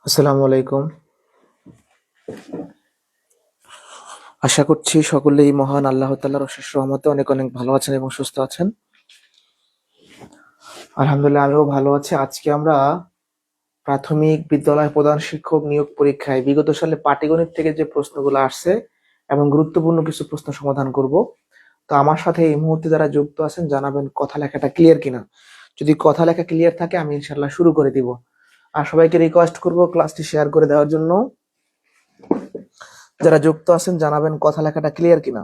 আসসালামু আলাইকুম। আশা করছি সকলেই মহান আল্লাহ তাআলার অশেষ রহমতে অনেক অনেক ভালো আছেন এবং সুস্থ আছেন। আলহামদুলিল্লাহ আমিও ভালো আছি। আজকে আমরা প্রাথমিক বিদ্যালয় প্রধান শিক্ষক নিয়োগ পরীক্ষায় বিগত সালে পাটিগণিত থেকে যে প্রশ্নগুলো আসছে এবং গুরুত্বপূর্ণ কিছু প্রশ্ন সমাধান করব। তো আমার সাথে এই মুহূর্তে যারা যুক্ত আছেন জানাবেন কথা লেখাটা ক্লিয়ার কিনা। যদি কথা লেখা ক্লিয়ার থাকে আমি ইনশাআল্লাহ শুরু করে দিব। আর সবাইকে রিকোয়েস্ট করব ক্লাসটি শেয়ার করে দেওয়ার জন্য। যারা যুক্ত আছেন জানাবেন কথা লেখাটা ক্লিয়ার কিনা।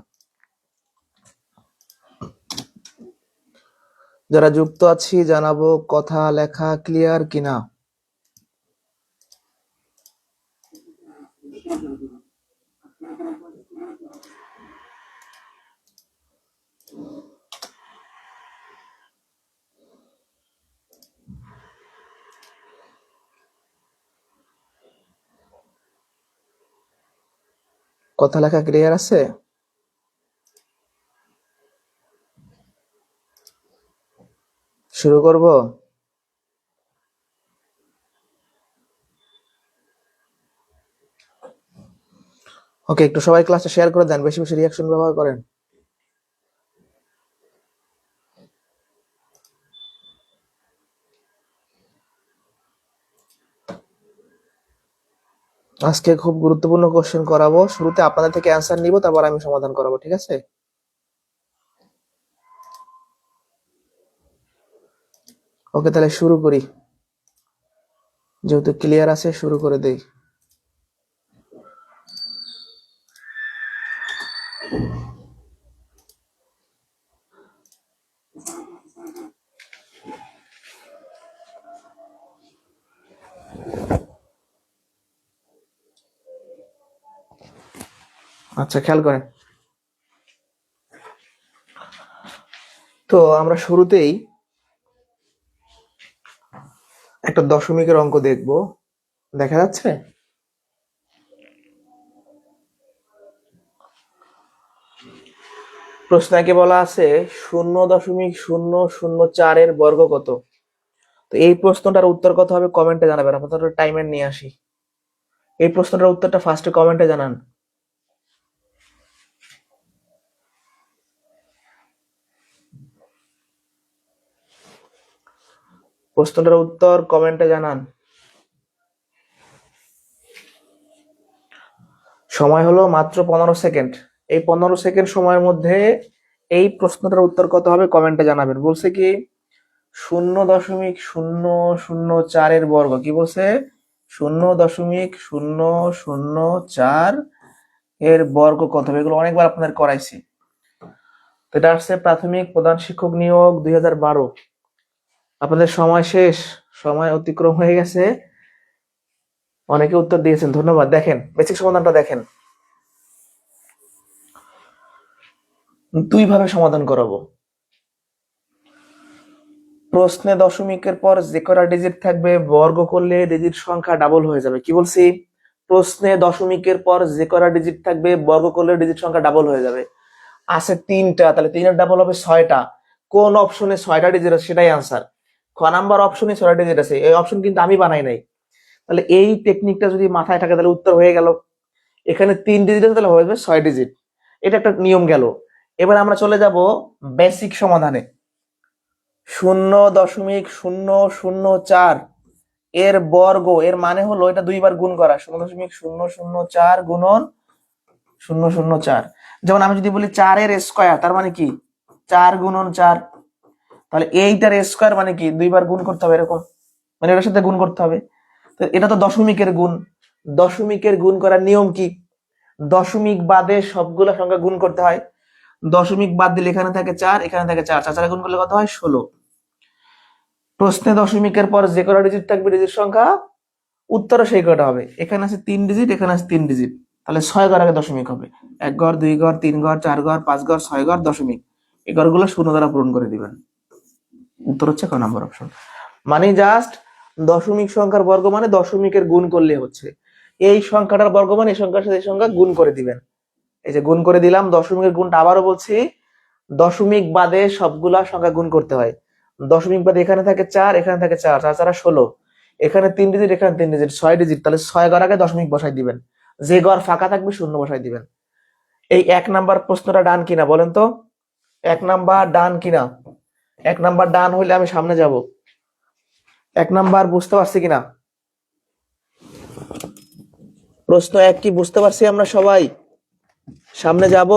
যারা যুক্ত আছি জানাবো কথা লেখা ক্লিয়ার কিনা। কথা লেখা ক্লিয়ার আছে? শুরু করব? ওকে, একটু সবাই ক্লাসটা শেয়ার করে দেন, বেশি বেশি রিয়াকশন ব্যবহার করেন। আজকে খুব গুরুত্বপূর্ণ কোশ্চেন করাবো। শুরুতে আপনাদের থেকে অ্যান্সার নিব, তারপর আমি সমাধান করাবো, ঠিক আছে? ওকে, তাহলে শুরু করি। যেহেতু ক্লিয়ার আছে শুরু করে দেই। আচ্ছা, খেয়াল করেন। তো আমরা শুরুতেই একটা দশমিকের অঙ্ক দেখব। দেখা যাচ্ছে? প্রশ্নে বলা আছে 0.004 এর বর্গ কত। তো এই প্রশ্নটার উত্তর কত হবে কমেন্টে জানাবেন। আপনাদের টাইমার নিয়ে আসি। এই প্রশ্নটার উত্তরটা ফার্স্টে কমেন্টে জানান। প্রশ্নটার উত্তর কমেন্টে জানান। সময় হলো মাত্র 15 সেকেন্ড। এই 15 সেকেন্ড সময়ের মধ্যে এই প্রশ্নটার উত্তর কত হবে কমেন্টে জানাবেন। বলছে কি 0.004 এর বর্গ। কি বলছে? 0.004 এর বর্গ কত হবে? এগুলো অনেকবার আপনাদের করাইছি। তো এটা আসছে প্রাথমিক প্রধান শিক্ষক নিয়োগ 2012। আপনাদের সময় শেষ, সময় অতিক্রম হয়ে গেছে। অনেকে উত্তর দিয়েছেন, ধন্যবাদ। দেখেন বেসিক সমাধানটা দেখেন। দুই ভাবে সমাধান করাবো। প্রশ্নে দশমিকের পর যে কটা ডিজিট থাকবে বর্গ করলে ডিজিট সংখ্যা ডাবল হয়ে যাবে। কি বলছি? প্রশ্নে দশমিকের পর যে কটা ডিজিট থাকবে বর্গ করলে ডিজিট সংখ্যা ডাবল হয়ে যাবে। আছে 3টা, তাহলে 3 ডাবল হবে 6টা। কোন অপশনে 6টা ডিজিট আছে সেটাই আনসার। খ নাম্বার অপশনে 6টা ডিজিট আছে। এই অপশন কিন্তু আমি বানাই নাই। তাহলে এই টেকনিকটা যদি মাথায় থাকে তাহলে উত্তর হয়ে গেল। এখানে 3 ডিজিট আছে, তাহলে হয়ে যাবে 6 ডিজিট। এটা একটা নিয়ম গেল। এবার আমরা চলে যাব বেসিক সমাধানে। 0.004 এর বর্গ, এর মানে হলো এটা দুইবার গুণ করা। 0.004 গুণন 0.004। যেমন আমি যদি বলি 4 এর স্কয়ার, তার মানে কি 4 গুণন 4। তাহলে এইটার স্কয়ার মানে কি দুইবার গুণ করতে হবে, এরকম মানে এটার সাথে গুণ করতে হবে। তো এটা তো দশমিকের গুণ। দশমিকের গুণ করার নিয়ম কি? দশমিক বাদে সবগুলা সংখ্যা গুণ করতে হয়। দশমিক বাদ দিলে এখানে থাকে 4, এখানে থাকে 4, 4 গুণ করলে কত হয়? 16। প্রশ্নে দশমিকের পর যে কটা ডিজিট থাকবে ডিজিট সংখ্যা, উত্তরও সেই কটা হবে। এখানে আছে 3 ডিজিট, এখানে আছে 3 ডিজিট, তাহলে 6 ঘর আগে দশমিক হবে। 1 ঘর, 2 ঘর, 3 ঘর, 4 ঘর, 5 ঘর, 6 ঘর, দশমিক। এই ঘরগুলো শূন্য দ্বারা পূরণ করে দিবেন। উত্তর হচ্ছে ক নাম্বার অপশন। মানে জাস্ট দশমিক সংখ্যার বর্গ মানে দশমিকের গুণ করলে হচ্ছে। এই সংখ্যাটার বর্গ মানে এই সংখ্যার সাথে এই সংখ্যা গুণ করে দিবেন। এই যে গুণ করে দিলাম। দশমিকের গুণটা আবারও বলছি, দশমিক বাদে সবগুলা সংখ্যা গুণ করতে হয়। দশমিক বাদে এখানে থাকে 4, এখানে থাকে 4, 4 4 16। এখানে 3 ডিজিট, এখানে 3 ডিজিট, 6 ডিজিট, তাহলে 6 ঘর আগে দশমিক বসাই দিবেন, যে ঘর ফাঁকা থাকবে শূন্য বসাই দিবেন। এই 1 নাম্বার প্রশ্নটা ডান কিনা বলেন তো, 1 নাম্বার ডান কিনা? 1 নাম্বার ডান হইলে আমি সামনে যাব। 1 নাম্বার বুঝতে পারছি কিনা? প্রশ্ন 1 কি বুঝতে পারছি আমরা সবাই? সামনে যাব?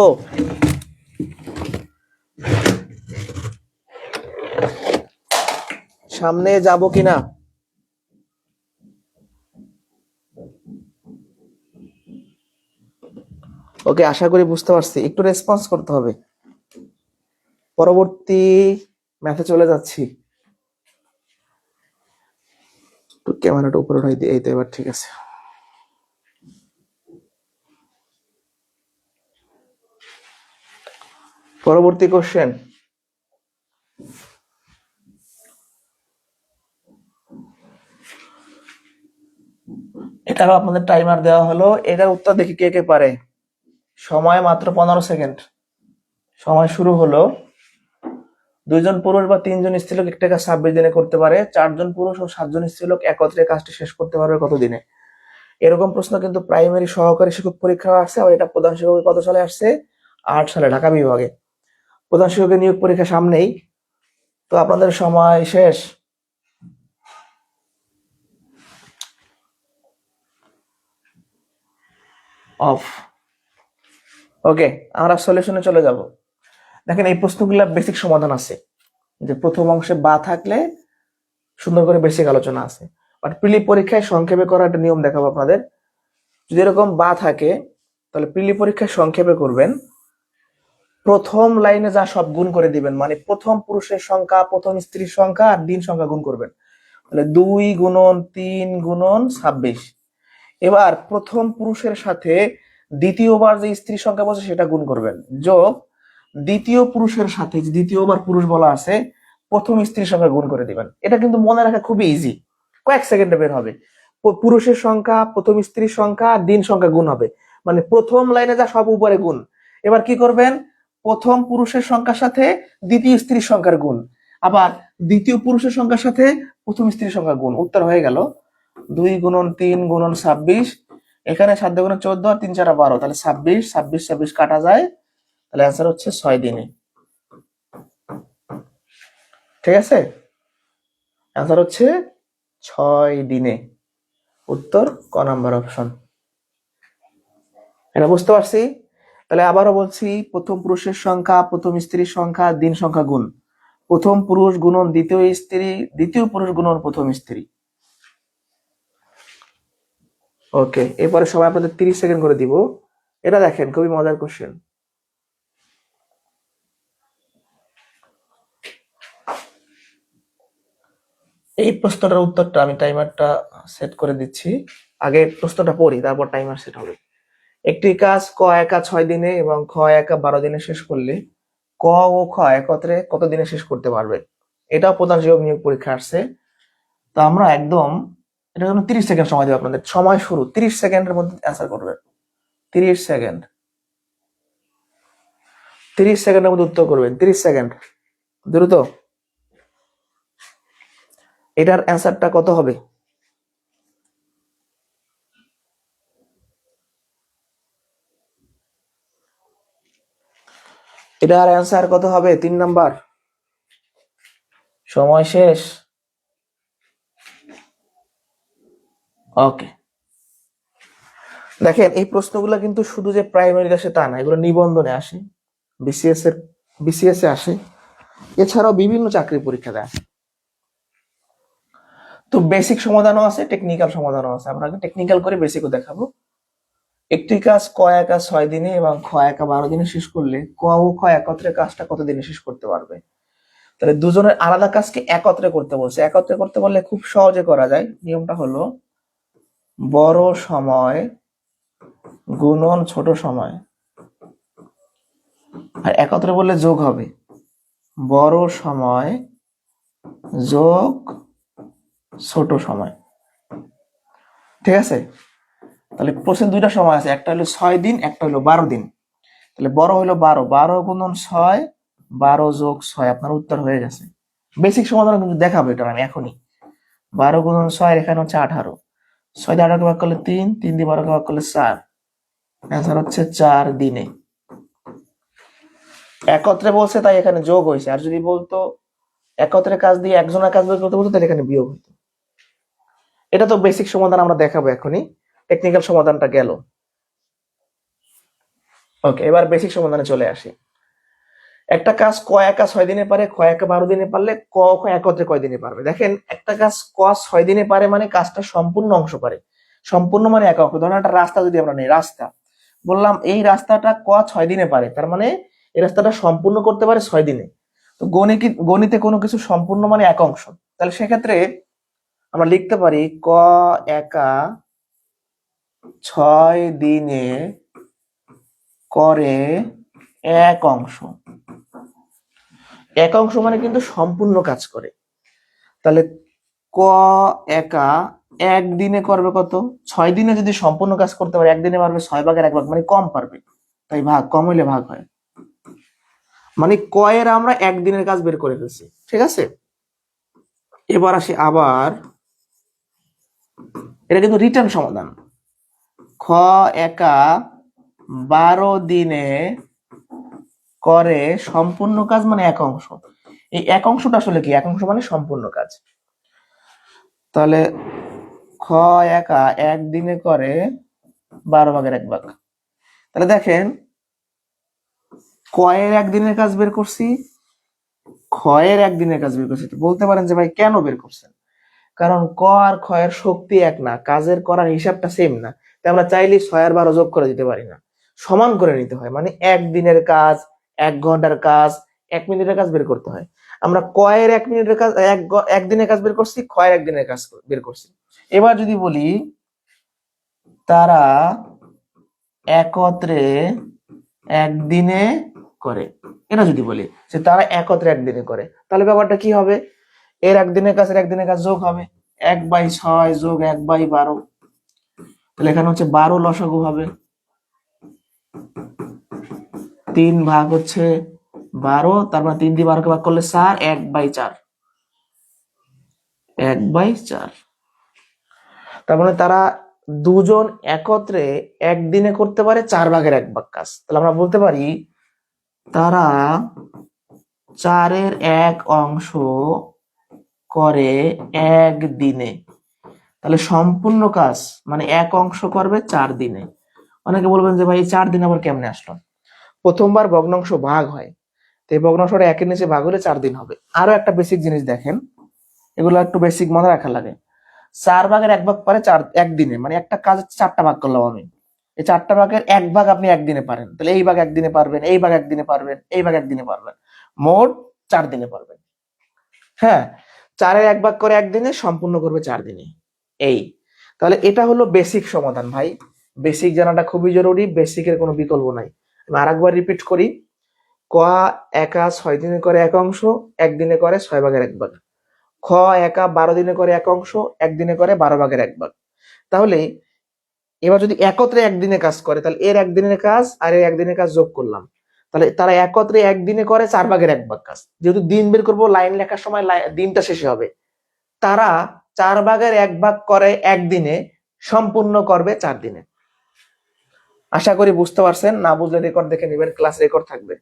সামনে যাব কিনা? ওকে, আশা করি বুঝতে পারছি। একটু রেসপন্স করতে হবে। পরবর্তী ম্যাথে চলে যাচ্ছি। একটু ক্যামেরাটা উপরে উঠাই দিই, এই তো এবার ঠিক আছে। পরবর্তী কোশ্চেন, এটাও আপনাদের টাইমার দেওয়া হলো। এটার উত্তর দেখি কে কে পারে। সময় মাত্র 15 সেকেন্ড। সময় শুরু হলো। 2 জন পুরুষ বা 3 জন স্ত্রীলোক একটা কাজ 26 দিনে করতে পারে। 4 জন পুরুষ ও 7 জন স্ত্রীলোক একত্রে কাজটি শেষ করতে পারবে কত দিনে? এরকম প্রশ্ন কিন্তু প্রাইমারি সহকারী শিক্ষক পরীক্ষা আসছে, আর এটা প্রধান শিক্ষক কত সালে আসছে? 8 সালে, ঢাকা বিভাগে। প্রধান শিক্ষকের নিয়োগ পরীক্ষা সামনেই, তো আপনাদের সময় শেষ। অফ। ওকে, আমরা সলিউশনে চলে যাব। দেখেন, এই প্রশ্নগুলো বেসিক সমাধান আছে, যে প্রথম অংশে বা থাকলে সুন্দর করে বেসিক আলোচনা আছে। বাট প্রিলি পরীক্ষায় সংক্ষেপে করার একটা নিয়ম দেখাবো আপনাদের। যদি এরকম বা থাকে, তাহলে প্রিলি পরীক্ষায় সংক্ষেপে করবেন। প্রথম লাইনে যা সব গুণ করে দিবেন, মানে প্রথম পুরুষের সংখ্যা, প্রথম স্ত্রীর সংখ্যা আর দিন সংখ্যা গুণ করবেন। তাহলে 2 গুণন 3 গুণন 26। এবার প্রথম পুরুষের সাথে দ্বিতীয়বার যে স্ত্রী সংখ্যা বলছে সেটা গুণ করবেন, যোগ দ্বিতীয় পুরুষের সাথে, যে দ্বিতীয়বার পুরুষ বলা আছে, প্রথম স্ত্রীর সংখ্যা গুণ করে দিবেন। এটা কিন্তু মনে রাখা খুবই ইজি, কয়েক সেকেন্ডে বের হবে। পুরুষের সংখ্যা, প্রথম স্ত্রীর সংখ্যা, দিন সংখ্যা গুণ হবে, মানে প্রথম লাইনে যা সব উপরে গুণ। এবার কি করবেন? প্রথম পুরুষের সংখ্যার সাথে দ্বিতীয় স্ত্রীর সংখ্যার গুণ, আবার দ্বিতীয় পুরুষের সংখ্যার সাথে প্রথম স্ত্রীর সংখ্যার গুণ। উত্তর হয়ে গেল 2 গুণন 3 গুণন 26। এখানে 7 গুণন 14 আর 3 4 12, তাহলে 26, 26 26 কাটা যায়, তাহলে অ্যান্সার হচ্ছে 6 দিনে। ঠিক আছে, অ্যান্সার হচ্ছে 6 দিনে। উত্তর ক নাম্বার অপশন। এটা বুঝতে পারছি। তাহলে আবারও বলছি, প্রথম পুরুষের সংখ্যা, প্রথম স্ত্রীর সংখ্যা, দিন সংখ্যা গুণ। প্রথম পুরুষ গুণন দ্বিতীয় স্ত্রী, দ্বিতীয় পুরুষ গুণন প্রথম স্ত্রী। ওকে, এরপরে সবাই আপনাদের 30 সেকেন্ড করে দিব। এটা দেখেন, খুবই মজার কোশ্চেন। এই প্রশ্নটার উত্তরটা আমি টাইমারটা সেট করে দিচ্ছি। আগে প্রশ্নটা পড়ি, তারপর টাইমার সেট হবে। একটি কাজ ক একা 6 দিনে এবং খ একা 12 দিনে শেষ করলে ক ও খ একত্রে কত দিনে শেষ করতে পারবে? এটাও প্রধান শিক্ষক নিয়োগ পরীক্ষা আসছে। তো আমরা একদম এটার জন্য 30 সেকেন্ড সময় দেবো আপনাদের। সময় শুরু, 30 সেকেন্ডের মধ্যে অ্যান্সার করবেন। 30 সেকেন্ড, 30 সেকেন্ডের মধ্যে উত্তর করবেন। 30 সেকেন্ড, দ্রুত। এটার অ্যান্সারটা কত হবে? এটার অ্যান্সার কত হবে? 3 নাম্বার। সময় শেষ। ওকে, দেখেন, এই প্রশ্নগুলো কিন্তু শুধু যে প্রাইমারিতে আসে তা না, এগুলো নিবন্ধনে আসে, বিসিএস এ আসে, এছাড়াও বিভিন্ন চাকরি পরীক্ষা দেয়। তো বেসিক সমাধানও আছে, টেকনিক্যাল সমাধানও আছে। আমরা টেকনিক্যাল করে বেসিকও দেখাবো। একটি কাজ ক একা 6 দিনে এবং খ একা 12 দিনে শেষ করলে ক ও খ একত্রে কাজটা কত দিনে শেষ করতে পারবে? তাহলে দুজনের আলাদা কাজকে একত্রে করতে বলছে। একত্রে করতে বললে খুব সহজে করা যায়। নিয়মটা হলো বড় সময় গুণন ছোট সময়, আর একত্রে বললে যোগ হবে বড় সময় যোগ ছোট সময়। ঠিক আছে, তাহলে প্রশ্নে দুইটা সময় আছে, একটা হলো 6 দিন, একটা হলো 12 দিন। তাহলে বড় হলো 12, 12 গুণন 6, 12 যোগ 6, আপনার উত্তর হয়ে গেছে। বেসিক সমাধান কিন্তু দেখাবো এটা আমি এখনই। 12 গুণন 6, এখানে হচ্ছে 18। 6 দিয়ে 18 কে ভাগ করলে 3, 3 দিয়ে 12 কে ভাগ করলে 4। অ্যান্সার হচ্ছে 4 দিনে। একত্রে বলছে তাই এখানে যোগ হয়েছে, আর যদি বলতো একত্রে কাজ দিয়ে একজনের কাজ বের করতে বলতো তাহলে এখানে বিয়োগ হতো। এটা তো বেসিক সমাধান আমরা দেখাবো এখনই, টেকনিক্যাল সমাধানটা গেল। ওকে, এবার বেসিক সমাধানে চলে আসি। একটা কাজ ক একা 6 দিনে পারে, খ একা 12 দিনে পারলে ক খ একত্রে কয় দিনে পারবে? দেখেন, একটা কাজ ক 6 দিনে পারে মানে কাজটা সম্পূর্ণ অংশ পারে। সম্পূর্ণ মানে এক অংশ। ধরুন একটা রাস্তা যদি আমরা নেই, রাস্তা বললাম এই রাস্তাটা ক 6 দিনে পারে, তার মানে এই রাস্তাটা সম্পূর্ণ করতে পারে 6 দিনে। তো গণিতে কোনো কিছু সম্পূর্ণ মানে এক অংশ, তাহলে সেক্ষেত্রে আমরা লিখতে পারি ক একা 6 দিনে করে এক অংশ। এক অংশ মানে কিন্তু সম্পূর্ণ কাজ করে। তাহলে ক একা একদিনে করবে কত? 6 দিনে যদি সম্পূর্ণ কাজ করতে পারে, একদিনে পারবে 6/1 মানে কম পারবে, তাই ভাগ, কম হইলে ভাগ হয়। মানে ক এর আমরা একদিনের কাজ বের করে ফেলছি, ঠিক আছে। এবার আসি আবার, এটা কিন্তু রিটার্ন সমাধান। খ একা 12 দিনে করে সম্পূর্ণ কাজ মানে এক অংশ। এই এক অংশটা আসলে কি? এক অংশ মানে সম্পূর্ণ কাজ। তাহলে খ একা একদিনে করে 12/1 তাহলে দেখেন, ক এর একদিনের কাজ বের করছি, খ এর একদিনের কাজ বের করছি। বলতে পারেন যে ভাই কেন বের করছেন? কারণ ক আর খ এর শক্তি এক না, কাজের করার হিসাবটা সেম না, তাই আমরা চাইলে 6 আর 12 যোগ করে দিতে পারি না, সমান করে নিতে হয়। মানে একদিনের কাজ, 1 ঘন্টার কাজ, 1 মিনিটের কাজ বের করতে হয়। আমরা ক এর 1 মিনিটের কাজ, একদিনের কাজ বের করছি, খ এর একদিনের কাজ বের করছি। এবার যদি বলি তারা একত্রে একদিনে করে, এটা যদি বলি যে তারা একত্রে একদিনে করে, তাহলে ব্যাপারটা কি হবে? এর একদিনের কাজ যোগ হবে, 1/6 যোগ 1/12, তাহলে এখানে হচ্ছে 12 লসাগু হবে। 3 ভাগ হচ্ছে 12, তারপর 3 দিয়ে 12 কে ভাগ করলে 4, 1/4, 1/4। তার মানে তারা দুজন একত্রে একদিনে করতে পারে 4/1 কাজ। তাহলে আমরা বলতে পারি তারা 4-এর 1 অংশ করে একদিনে। তাহলে সম্পূর্ণ কাজ মানে এক অংশ করবে 4 দিনে। অনেকে বলবেন যে ভাই 4 দিন আবার কেমনে আসলো? প্রথমবার ভগ্নাংশ ভাগ হয়, তো এই ভগ্নাংশটা 1-এর নিচে ভাগ হলে 4 দিন হবে। আরো একটা বেসিক জিনিস দেখেন, এগুলো একটু বেসিক মনে রাখা লাগে। 4/1 পারে 1 দিনে, মানে একটা কাজ 4টা ভাগ করলাম আমি, এই 4টা ভাগের 1 ভাগ আপনি একদিনে পারেন, তাহলে এই ভাগ একদিনে পারবেন, এই ভাগ একদিনে পারবেন, এই ভাগ একদিনে পারবেন, মোট 4 দিনে পারবেন। হ্যাঁ, 4-এর 1 ভাগ করে একদিনে, সম্পূর্ণ করবে 4 দিনে। এই, তাহলে এটা হলো বেসিক সমাধান ভাই। বেসিক জানাটা খুবই জরুরি, বেসিকের কোনো বিকল্প নাই। আমি আরেকবার রিপিট করি, ক একা 6 দিনে করে এক অংশ, একদিনে করে 6/1। খ একা 12 দিনে করে এক অংশ, একদিনে করে 12/1। তাহলে এবার যদি একত্রে একদিনে কাজ করে, তাহলে এর একদিনের কাজ আর এর একদিনের কাজ যোগ করলাম, তাহলে তারা একত্রে একদিনে করে 4/1 কাজ। যেহেতু দিন বের করবো, লাইন লেখার সময় দিনটা শেষে হবে। তারা 4/1 করে একদিনে, সম্পূর্ণ করবে 4 দিনে। আশা করি বুঝতে পারছেন, না বুঝলে রেকর্ড দেখে নেবেন, ক্লাস রেকর্ড থাকবে।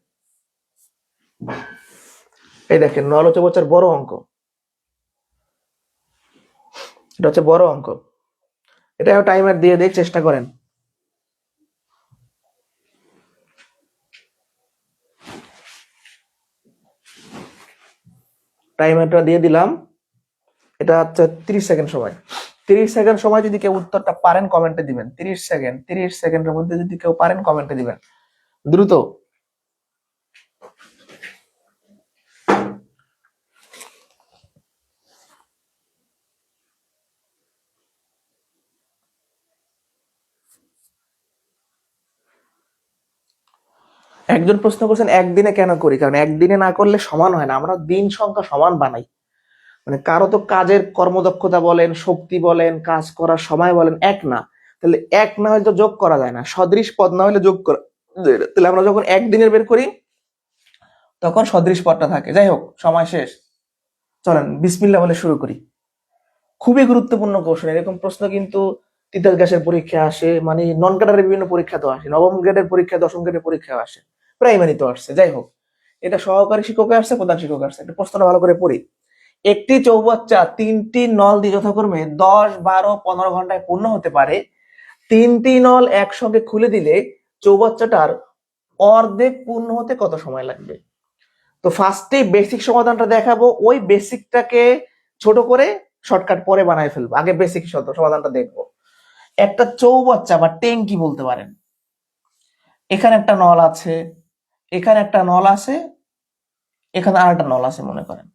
এই দেখেন 9 বড় অঙ্ক, এটা হচ্ছে বড় অঙ্ক। এটা টাইমার দিয়ে দেখ, চেষ্টা করেন। টাইমারটা দিয়ে দিলাম, এটা হচ্ছে 30 সেকেন্ড সময়। 30 সেকেন্ড সময় যদি কেউ উত্তরটা পারেন কমেন্টে দিবেন। 30 সেকেন্ড, 30 সেকেন্ডের মধ্যে যদি কেউ পারেন কমেন্টে দিবেন দ্রুত। একজন প্রশ্ন করছেন একদিনে কেন করি? কারণ একদিনে না করলে সমান হয় না, আমরা দিন সংখ্যা সমান বানাই। মানে কারো তো কাজের কর্মদক্ষতা বলেন, শক্তি বলেন, কাজ করার সময় বলেন এক না, তাহলে এক না হলে তো যোগ করা যায় না, সদৃশ পদ না হলে যোগ করা যায় না। তাহলে আমরা যখন একদিনের বের করি তখন সদৃশ পদটা থাকে। যাই হোক, সময় শেষ, চলেন বিসমিল্লাহ বলে শুরু করি। খুবই গুরুত্বপূর্ণ কোশ্চেন। এরকম প্রশ্ন কিন্তু তিতাস গ্যাসের পরীক্ষা আসে, মানে নন ক্যাডারের বিভিন্ন পরীক্ষা তো আসে, নবম গ্রেডের পরীক্ষা, দশম গ্রেডের পরীক্ষা আসে, প্রাইমারি তো আসছে। যাই হোক, এটা সহকারী শিক্ষকে আসছে, প্রধান শিক্ষক আসছে। এটা প্রশ্নটা ভালো করে পড়ি। একটি চৌবাচ্চা 3টি নল দিয়ে যথাক্রমে 10, 12, 15 ঘন্টায় পূর্ণ হতে পারে। 3টি নল একসঙ্গে খুলে দিলে চৌবাচ্চাটার অর্ধেক পূর্ণ হতে কত সময় লাগবে? তো ফার্স্টে বেসিক সমাধানটা দেখাবো, ওই বেসিকটাকে ছোট করে শর্টকাট পরে বানায় ফেলবো। আগে বেসিক সমাধানটা দেখবো। একটা চৌবাচ্চা বা ট্যাঙ্কি বলতে পারেন। এখানে একটা নল আছে, এখানে একটা নল আছে, এখানে আর একটা নল আছে মনে করেন।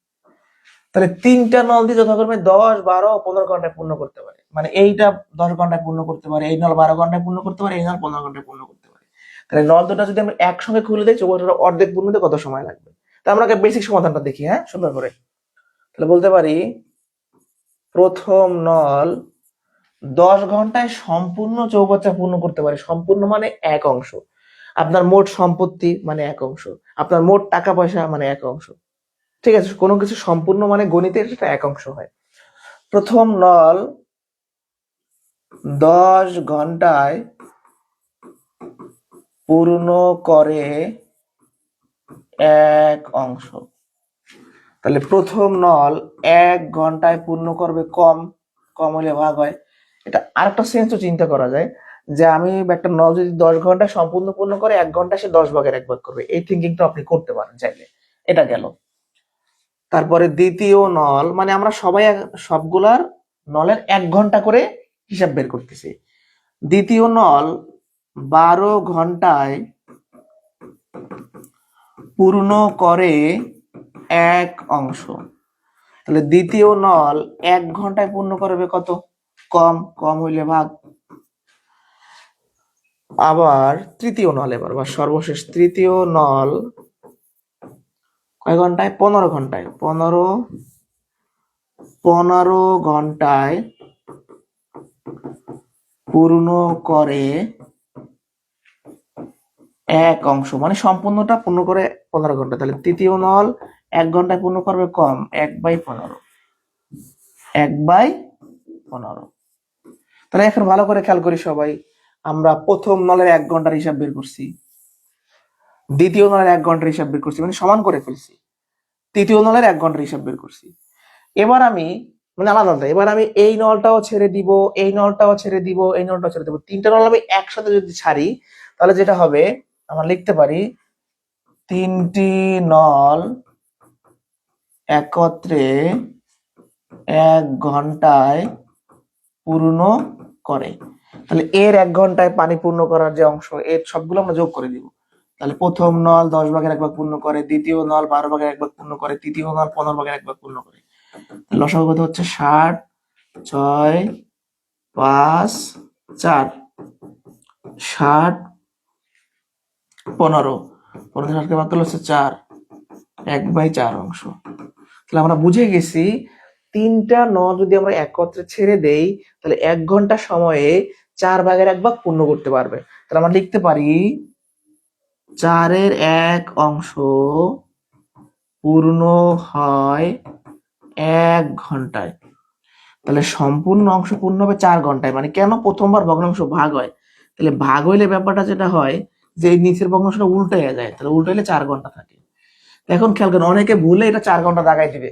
তাহলে 3টা নল দিয়ে যথাক্রমে 10, 12, 15 ঘন্টায় পূর্ণ করতে পারে। মানে এইটা 10 ঘন্টায় পূর্ণ করতে পারে, এই নল 12 ঘন্টায় পূর্ণ করতে পারে, এই নল 15 ঘন্টায় পূর্ণ করতে পারে। তাহলে নল দুটো যদি আমরা একসঙ্গে খুলে দিই, চৌবাচ্চাটা অর্ধেক পূর্ণ হতে কত সময় লাগবে? তা আমরা বেসিক সমাধানটা দেখি, হ্যাঁ, সুন্দর করে। তাহলে বলতে পারি প্রথম নল 10 ঘন্টায় সম্পূর্ণ চৌবাচ্চা পূর্ণ করতে পারে। সম্পূর্ণ মানে এক অংশ। আপনার মোট সম্পত্তি মানে এক অংশ, আপনার মোট টাকা পয়সা মানে এক অংশ। ঠিক আছে, কোনো কিছু সম্পূর্ণ মানে গণিতের সেটা এক অংশ হয়। প্রথম নল 10 ঘন্টায় পূর্ণ করে এক অংশ। তাহলে প্রথম নল 1 ঘন্টায় পূর্ণ করবে, কম হলে ভাগ হয়। এটা আরেকটা সেন্সও চিন্তা করা যায়, যে আমি একটা নল যদি 10 ঘন্টায় সম্পূর্ণ পূর্ণ করে 1 ঘন্টা সে 10 ভাগের 1 ভাগ করবে। এই থিঙ্কিংটা আপনি করতে পারেন চাইলে। এটা গেল। তারপরে দ্বিতীয় নল, মানে আমরা সবাই সবগুলার নলের 1 ঘন্টা করে হিসাব বের করতেছি। দ্বিতীয় নল 12 ঘন্টায় পূর্ণ করে এক অংশ। তাহলে দ্বিতীয় নল 1 ঘন্টায় পূর্ণ করবে কত? কম হইলে ভাগ। আবার তৃতীয় নল, এবার বা সর্বশেষ তৃতীয় নল কয় ঘন্টায়? 15 ঘন্টায়। 15 ঘন্টায় পূর্ণ করে এক অংশ, মানে সম্পূর্ণটা পূর্ণ করে 15 ঘন্টা। তাহলে তৃতীয় নল 1 ঘন্টায় পূর্ণ করবে, কম, 1/15। 1/15। তাহলে এখন ভালো করে খেয়াল করি সবাই। আমরা প্রথম নলের 1 ঘন্টার হিসাব বের করছি, দ্বিতীয় নলের 1 ঘন্টার হিসাব বের করছি, মানে সমান করে ফেলছি। তৃতীয় নলের 1 ঘন্টার হিসাব বের করছি। এবার আমি মানে আলাদা আলাদা, এবার আমি এই নলটাও ছেড়ে দিব, এই নলটাও ছেড়ে দিব, এই নলটাও ছেড়ে দিব। 3টা নল আমি একসাথে যদি ছাড়ি, তাহলে যেটা হবে আমরা লিখতে পারি 3টি নল একত্রে 1 ঘন্টায় পূর্ণ করে। তাহলে এর 1 ঘন্টায় পানি পূর্ণ করার যে অংশ, এর সবগুলো আমরা যোগ করে দিব। তাহলে প্রথম নল 10 ভাগের 1 ভাগ পূর্ণ করে, দ্বিতীয় নল 12 ভাগের 1 ভাগ পূর্ণ করে, তৃতীয় নল 15 ভাগের 1 ভাগ পূর্ণ করে। লসাগু কত হচ্ছে? 60, 6, 5, 4, 60, 15, 15 ভাগ করলে হচ্ছে 4, 1/4 অংশ। তাহলে আমরা বুঝে গেছি 3টা নল যদি আমরা একত্রে ছেড়ে দেই, তাহলে 1 ঘন্টা সময়ে 4 ভাগের 1 ভাগ পূর্ণ করতে পারবে। তাহলে আমরা লিখতে পারি 4-এর 1 অংশ পূর্ণ হয় 1 ঘন্টায়। তাহলে সম্পূর্ণ অংশ পূর্ণ হবে 4 ঘন্টায়। মানে কেন? প্রথমবার ভগ্নাংশ ভাগ হয়, তাহলে ভাগ হইলে ব্যাপারটা যেটা হয় যে এই নিচের ভগ্নাংশটা উল্টে যায়, তাহলে উল্টাইলে 4 ঘন্টা থাকে। এখন খেয়াল করেন, অনেকে ভুলে এটা 4 ঘন্টা দাগাই দিবে,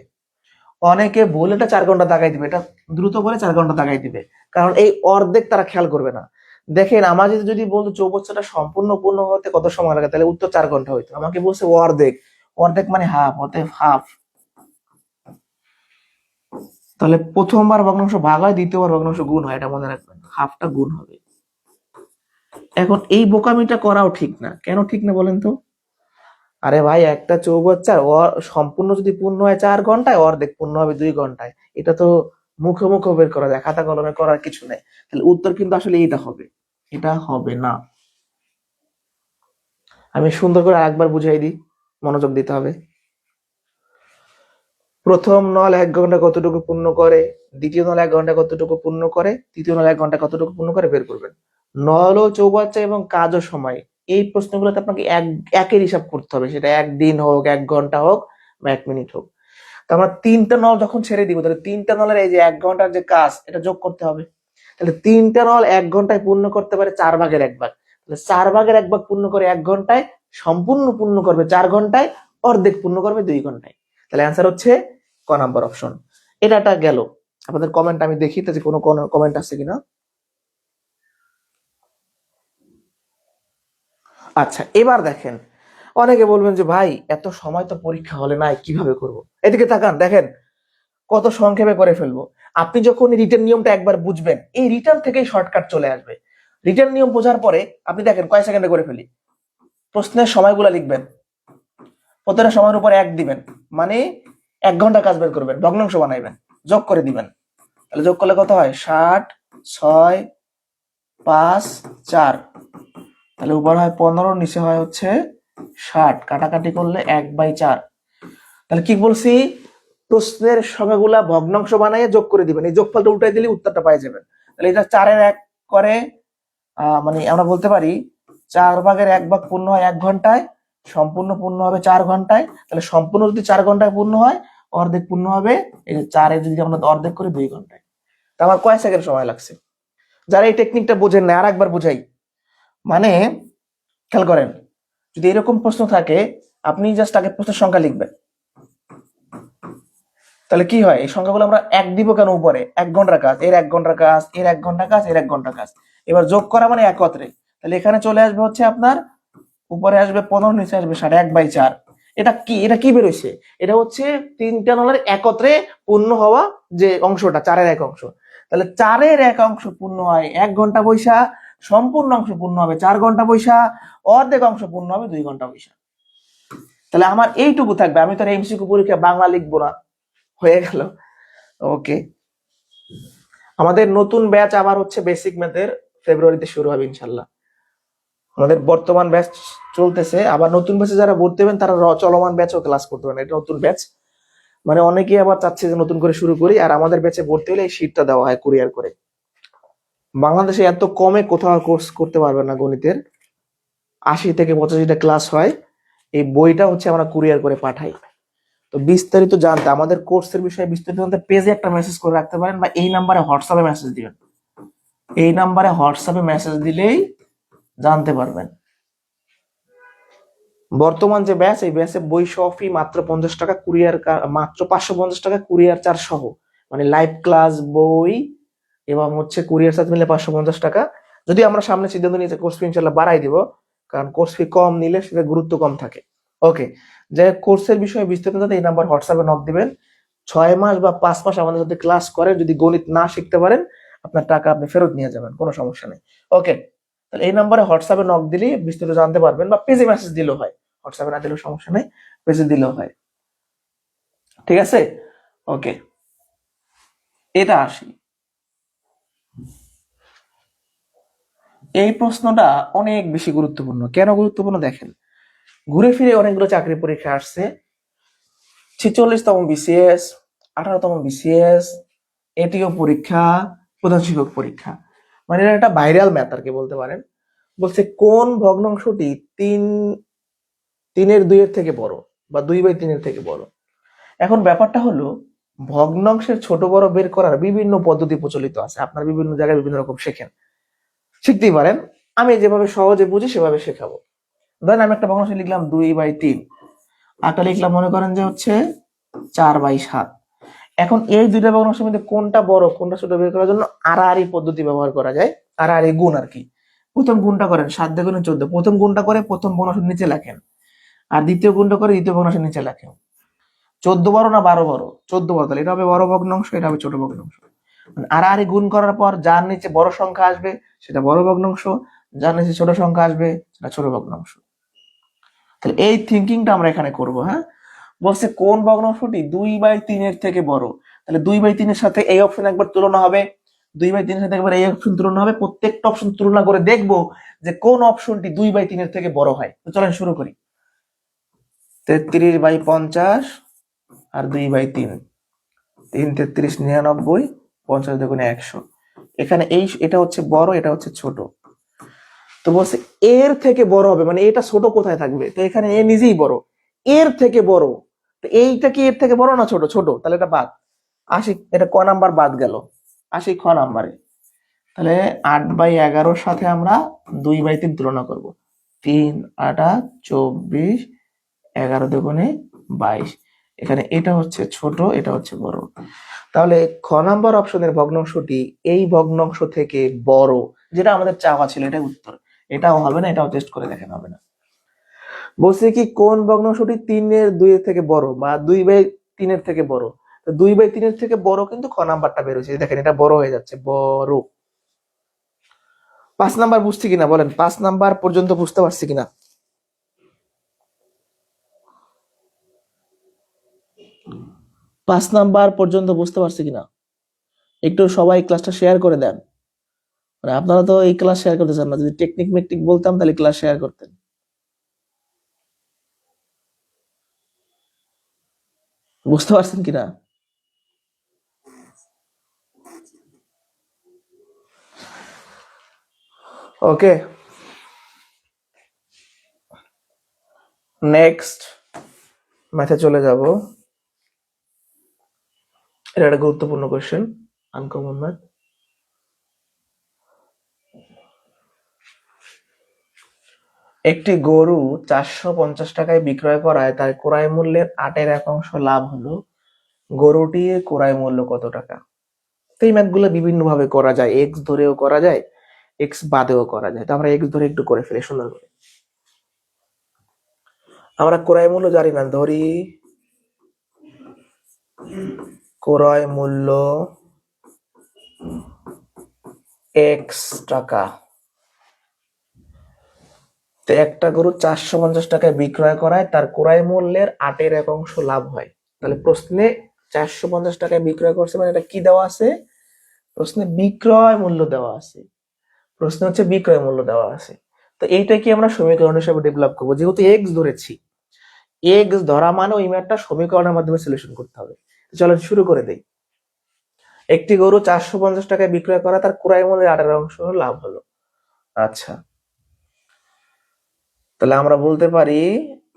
অনেকে ভুল এটা 4 ঘন্টা দাগাই দিবে, এটা দ্রুত করে 4 ঘন্টা দাগাই দিবে, কারণ এই অর্ধেক তারা খেয়াল করবে না। দেখেন, আমার যদি বলতো চৌবাচ্চাটা সম্পূর্ণ পূর্ণ হতে কত সময় লাগে, তাহলে উত্তর 4 ঘন্টা হইতো। আমাকে বলছে অর্ধেক, অর্ধেক মানে হাফ, অতএব হাফ। তাহলে প্রথমবার ভগ্নাংশ ভাগ হয়, দ্বিতীয়বার ভগ্নাংশ গুণ হয়, এটা মনে রাখবেন, হাফটা গুণ হবে। এখন এই বোকামিটা করাও ঠিক না। কেন ঠিক না বলেন তো? আরে ভাই, একটা চৌবাচ্চার সম্পূর্ণ যদি পূর্ণ হয় 4 ঘন্টায়, অর্ধেক পূর্ণ হবে 2 ঘন্টায়। এটা তো মুখে মুখে বের করা যায়, খাতা কলমে করার কিছু নেই। তাহলে উত্তর কিন্তু আসলে এটা হবে, এটা হবে না। আমি সুন্দর করে আরেকবার বুঝাই দিই, মনোযোগ দিতে হবে। প্রথম নল 1 ঘন্টা কতটুকু পূর্ণ করে, দ্বিতীয় নল 1 ঘন্টা কতটুকু পূর্ণ করে, তৃতীয় নল 1 ঘন্টা কতটুকু পূর্ণ করে বের করবেন। নল ও চৌবাচ্চা এবং কাজ ও সময়, এই প্রশ্নগুলোতে আপনাকে একের হিসাব করতে হবে, সেটা 1 দিন হোক, 1 ঘন্টা হোক বা 1 মিনিট হোক। তো আমরা 3টা নল যখন ছেড়ে দিব, তাহলে 3টা নলের এই যে 1 ঘন্টার যে কাজ, এটা যোগ করতে হবে। তাহলে 3টা নল 1 ঘন্টায় পূর্ণ করতে পারে 4/1 ভাগ। তাহলে 4/1 ভাগ পূর্ণ করে 1 ঘন্টায়, সম্পূর্ণ পূর্ণ করবে 4 ঘন্টায়, অর্ধেক পূর্ণ করবে 2 ঘন্টায়। তাহলে অ্যান্সার হচ্ছে ক নাম্বার অপশন। এটা গেল। আপনাদের কমেন্ট আমি দেখি যে কোনো কমেন্ট আছে কিনা। আচ্ছা, এবার দেখেন, অনেকে বলবেন যে ভাই এত সময় তো পরীক্ষা হলে নাই, কিভাবে করব? এদিকে তাকান, দেখেন কত সংক্ষেপে করে ফেলবো। আপনি যখন রিটার্ন নিয়মটা একবার বুঝবেন, এই রিটার্ন থেকেই শর্টকাট চলে আসবে। রিটার্ন নিয়ম বোঝার পরে আপনি দেখেন কয় সেকেন্ডে করে ফেলি। প্রশ্নের সময়গুলো লিখবেন, প্রতিটা সময়ের উপর 1 দিবেন, মানে 1 ঘন্টা কাজ বের করবেন, ভগ্নাংশ বানাইবেন, যোগ করে দিবেন। তাহলে যোগ করলে কত হয়? 60, 6, 5, 4। তাহলে উপর হয় 15, নিচে হয় হচ্ছে 60। কাটাকাটি করলে 1/4। তাহলে কি বলছি? প্রশ্নের সংখ্যাগুলা ভগ্নাংশ বানাইয়ে যোগ করে দিবেন, এই যোগফলটা উল্টাই দিলে উত্তরটা পাই যাবেন। তাহলে এটা 4-এর 1 করে, মানে আমরা বলতে পারি 4/1 পূর্ণ হয় 1 ঘন্টায়, সম্পূর্ণ পূর্ণ হবে 4 ঘন্টায়। তাহলে সম্পূর্ণ যদি 4 ঘন্টায় পূর্ণ হয়, অর্ধেক পূর্ণ হবে এই যে 4-এর যদি আমরা অর্ধেক করি 2 ঘন্টায়। তা আমার কয় সেকেন্ড সময় লাগছে? যারা এই টেকনিকটা বোঝেন না, আর একবার বুঝাই। মানে খেয়াল করেন, যদি এরকম প্রশ্ন থাকে, আপনি জাস্ট আগে প্রশ্নের সংখ্যা লিখবেন। তাহলে কি হয়? এই সংখ্যাগুলো আমরা 1 দিব কেন উপরে? 1 ঘন্টার কাজ, এর 1 ঘন্টার কাজ, এর 1 ঘন্টার কাজ, এর 1 ঘন্টার কাজ। এবার যোগ করা মানে একত্রে। তাহলে এখানে চলে আসবে হচ্ছে আপনার, উপরে আসবে 15, নিচে আসবে 60, 1/4। এটা কি বেরোইছে? এটা হচ্ছে 3টা নলের একত্রে পূর্ণ হওয়া যে অংশটা, 4-এর 1 অংশ। তাহলে 4-এর 1 অংশ পূর্ণ হয় 1 ঘন্টা বৈশা, সম্পূর্ণ অংশ পূর্ণ হবে 4 ঘন্টা বৈশা, অর্ধেক অংশ পূর্ণ হবে 2 ঘন্টা বৈশা। তাহলে আমার এইটুকু থাকবে, আমি তো এমসিকিউ পরীক্ষা বাংলা লিখবো না। হয়ে গেল। ওকে, আমাদের নতুন ব্যাচ আবার হচ্ছে বেসিক ম্যাথের ফেব্রুয়ারিতে শুরু হবে ইনশাল্লাহ। আমাদের বর্তমান ব্যাচ চলতেছে, আবার নতুন ব্যাচে যারা ভর্তি হবেন তারা চলমান ব্যাচও ক্লাস করতে পারেন। এটা নতুন ব্যাচ, মানে অনেকেই আবার চাচ্ছে যে নতুন করে শুরু করি। আর আমাদের ব্যাচে ভর্তি হলে এই শীটটা দেওয়া হয় কুরিয়ার করে। বাংলাদেশে এত কমে কোথাও কোর্স করতে পারবেন না গণিতের। 80 থেকে 85টা ক্লাস হয়, এই বইটা হচ্ছে আমরা কুরিয়ার করে পাঠাই। তো বিস্তারিত জানতে, আমাদের কোর্সের বিষয়ে বিস্তারিত জানতে পেজে একটা মেসেজ করে রাখতে পারেন, বা এই নাম্বারে হোয়াটসঅ্যাপে মেসেজ দিবেন। এই নাম্বারে হোয়াটসঅ্যাপে মেসেজ দিলেই জানতে পারবেন। বর্তমান যে ব্যাচ, এই ব্যাচে বই সহ ফি মাত্র 50 টাকা, কুরিয়ার মাত্র 550 টাকা কুরিয়ার চার্জ সহ, মানে লাইভ ক্লাস, বই এবং হচ্ছে কুরিয়ার চার্জ মিলে 550 টাকা। যদি আমরা সামনে সিদ্ধান্ত নিয়ে কোর্স ফি ইনশাল্লাহ বাড়াই দিব, কারণ কোর্স ফি কম নিলে সেটা গুরুত্ব কম থাকে। ওকে, যে কোর্সের বিষয়ে বিস্তারিত জানতে এই নাম্বার হোয়াটসঅ্যাপে নক দিবেন। 6 মাস বা 5 মাস আমাদের সাথে ক্লাস করে যদি গণিত না শিখতে পারেন, আপনার টাকা আপনি ফেরত নিয়ে যাবেন, কোনো সমস্যা নেই। ওকে, তাহলে এই নাম্বারে হোয়াটসঅ্যাপে নক দিলে বিস্তারিত জানতে পারবেন, বা পেজে মেসেজ দিলেও হয়, হোয়াটসঅ্যাপে না দিলেও সমস্যা নেই, পেজে দিলেও হয়। ঠিক আছে? ওকে, এটা আসি। এই প্রশ্নটা অনেক বেশি গুরুত্বপূর্ণ। কেন গুরুত্বপূর্ণ দেখেন, ঘুরে ফিরে অনেকগুলো চাকরি পরীক্ষা আসছে। 46তম বিসিএস, 18তম বিসিএস, এটিও পরীক্ষা, প্রধান শিক্ষক পরীক্ষা, মানে এটা একটা ভাইরাল ম্যাথ আর কি বলতে পারেন। বলছে কোন ভগ্নাংশটি 3/2 থেকে বড়, বা 2/3 থেকে বড়। এখন ব্যাপারটা হলো, ভগ্নাংশের ছোট বড় বের করার বিভিন্ন পদ্ধতি প্রচলিত আছে, আপনার বিভিন্ন জায়গায় বিভিন্ন রকম শেখেন, শিখতেই পারেন। আমি যেভাবে সহজে বুঝি সেভাবে শেখাবো। ধরেন আমি একটা ভগ্নাংশ লিখলাম 2/3, একটা লিখলাম মনে করেন যে হচ্ছে 4/7। এখন এই দুইটা ভগ্নাংশের মধ্যে কোনটা বড় কোনটা ছোট বের করার জন্য আড়াআড়ি পদ্ধতি ব্যবহার করা যায়, আড়াআড়ি গুণ আর কি। প্রথম গুণটা করেন 7 × 14, প্রথম গুণটা করে প্রথম ভগ্নাংশের নিচে লেখেন, আর দ্বিতীয় গুণটা করে দ্বিতীয় ভগ্নাংশের নিচে লেখেন। 14 বড় না 12 বড়? 14 বড়, তাহলে এটা হবে বড় ভগ্নাংশ, এটা হবে ছোট ভগ্নাংশ। মানে আড়াআড়ি গুণ করার পর যার নিচে বড় সংখ্যা আসবে সেটা বড় ভগ্নাংশ, যার নিচে ছোট সংখ্যা আসবে সেটা ছোট ভগ্নাংশ। তাহলে এই থিঙ্কিংটা আমরা এখানে করব। হ্যাঁ, বলছে কোন ভগ্নাংশটি 2/3 থেকে বড়। তাহলে 2/3 সাথে এই অপশন একবার তুলনা হবে, 2/3 সাথে একবার এই অপশন তুলনা হবে, প্রত্যেকটা অপশন তুলনা করে দেখবো যে কোন অপশনটি 2/3 থেকে বড় হয়। তো চলেন শুরু করি। 33/50 আর 2/3, 3 33 99, 50 × 100। এখানে এটা হচ্ছে বড়, এটা হচ্ছে ছোট। তো বলছে এর থেকে বড় হবে, মানে এটা ছোট কোথায় থাকবে? তো এখানে এ নিজেই বড়, এর থেকে বড় তো এইটা কি এর থেকে বড় না ছোট? ছোট, তাহলে এটা বাদ। আসি, এটা ক নাম্বার বাদ গেল? আসি খ নাম্বারে। তাহলে 8/11 সাথে আমরা 2/3 তুলনা করব। 3 8 24, 11 দুগুণে 22। এখানে এটা হচ্ছে ছোট, এটা হচ্ছে বড়। তাহলে খ নাম্বার অপশনের ভগ্নাংশটি এই ভগ্নাংশ থেকে বড়, যেটা আমাদের চাওয়া ছিল, এটাই উত্তর। এটাও হবে না, এটাও টেস্ট করে দেখেন হবে না। বলছে কি কোন ভগ্নাংশটি 3/2 থেকে বড় বা 2/3 থেকে বড়? তো 2/3 থেকে বড় কিন্তু খ নাম্বারটা বের হয়েছে, দেখেন এটা বড় হয়ে যাচ্ছে, বড়। 5 নাম্বার বুঝছি কিনা বলেন, 5 নাম্বার পর্যন্ত বুঝতে পারছি কিনা? 5 নাম্বার পর্যন্ত বুঝতে পারছি কিনা? একটু সবাই ক্লাসটা শেয়ার করে দেন। মানে আপনারা তো এই ক্লাস শেয়ার করতে চান না, যদি টেকনিক মেকনিক বলতাম তাহলে ক্লাস শেয়ার করতেন। বুঝতে পারছেন কিনা? ওকে, নেক্সট ম্যাথে চলে যাব। এটা একটা গুরুত্বপূর্ণ কোশ্চেন, আনকমন ম্যাথ। একটি গরু 450 টাকায় বিক্রয় করায় তার ক্রয় মূল্যের 8/1 লাভ হলো, গরুটির ক্রয় মূল্য কত টাকা? তো এই ম্যাথগুলো বিভিন্ন ভাবে করা যায়, এক্স ধরেও করা যায়, এক্স বাদেও করা যায়। তো আমরা এক্স ধরে একটু করে ফেলি সুন্দর করে। আমরা ক্রয় মূল্য জানি না, ধরি ক্রয় মূল্য এক্স টাকা। তো একটা গরু 450 টাকায় বিক্রয় করায় তার ক্রয় মূল্যের 8/1 লাভ হয়। তাহলে প্রশ্নে 450 টাকায় বিক্রয় করছে, মানে এটা কি দেওয়া আছে? প্রশ্নে বিক্রয় মূল্য দেওয়া আছে, প্রশ্ন হচ্ছে বিক্রয় মূল্য দেওয়া আছে। তো এইটাকে আমরা সমীকরণ হিসেবে ডেভেলপ করবো, যেহেতু এক্স ধরেছি। এক্স ধরা মানে ওই ম্যাথটা সমীকরণের মাধ্যমে সলিউশন করতে হবে। চলো শুরু করে দেই। একটি গরু 450 টাকায় বিক্রয় করা, তার ক্রয় মূল্যের 8/1 লাভ হলো। আচ্ছা, তাহলে আমরা বলতে পারি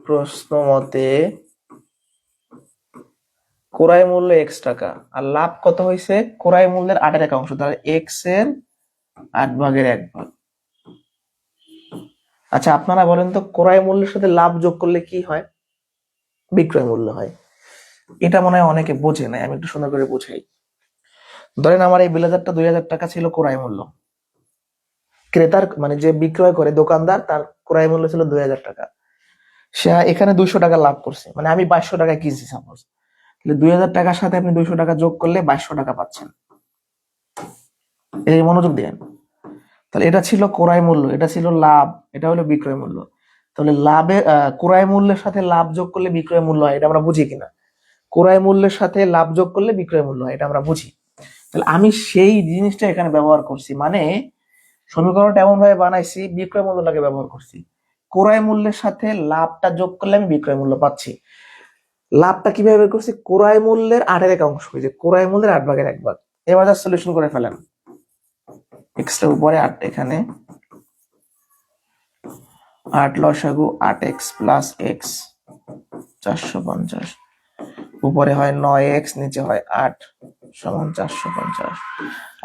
প্রশ্ন মতে ক্রয় মূল্য এক্স টাকা আর লাভ কত হয়েছে? ক্রয় মূল্যের 8/1, তাহলে এক্স এর 8/1 আচ্ছা, আপনারা বলেন তো ক্রয় মূল্যের সাথে লাভ যোগ করলে কি হয়? বিক্রয় মূল্য হয়। এটা মনে হয় অনেকে বোঝে না, আমি একটু সুন্দর করে বুঝাই। ধরেন আমার এই ব্লেজারটা 2000 টাকা ছিল ক্রয় মূল্য, ক্রেতার মানে যে বিক্রয় করে দোকানদার, তার ক্রয় মূল্য ছিল 2000 টাকা। সে এখানে 200 টাকা লাভ করছে, মানে আমি 2200 টাকায় কিনছি সাপোজ। তাহলে 2000 টাকার সাথে আপনি 200 টাকা যোগ করলে 2200 টাকা পাচ্ছেন। এই মনোযোগ দেন। তাহলে এটা ছিল ক্রয় মূল্য, এটা ছিল লাভ, এটা হলো বিক্রয় মূল্য। তাহলে লাভের ক্রয় মূল্যের সাথে লাভ যোগ করলে বিক্রয় মূল্য হয়, এটা আমরা বুঝি কিনা? ক্রয় মূল্যের সাথে লাভ যোগ করলে বিক্রয় মূল্য হয়, এটা আমরা বুঝি। তাহলে আমি সেই জিনিসটা এখানে ব্যবহার করছি, মানে সমীকরণটা এমন ভাবে বানাইছি, বিক্রয় মূল্যটাকে ব্যবহার করছি। ক্রয় মূল্যের সাথে লাভটা যোগ করলে আমি বিক্রয় মূল্য পাচ্ছি। লাভটা কিভাবে বের করছি? ক্রয় মূল্যের 8/1, যে ক্রয় মূল্যের 8/1। এবার যা সলিউশন করে ফেলেন, এক্সটা উপরে 8, এখানে 8 লসাগু 8x প্লাস এক্স 450, উপরে হয় 9x, নিচে হয় 8 সমান 450।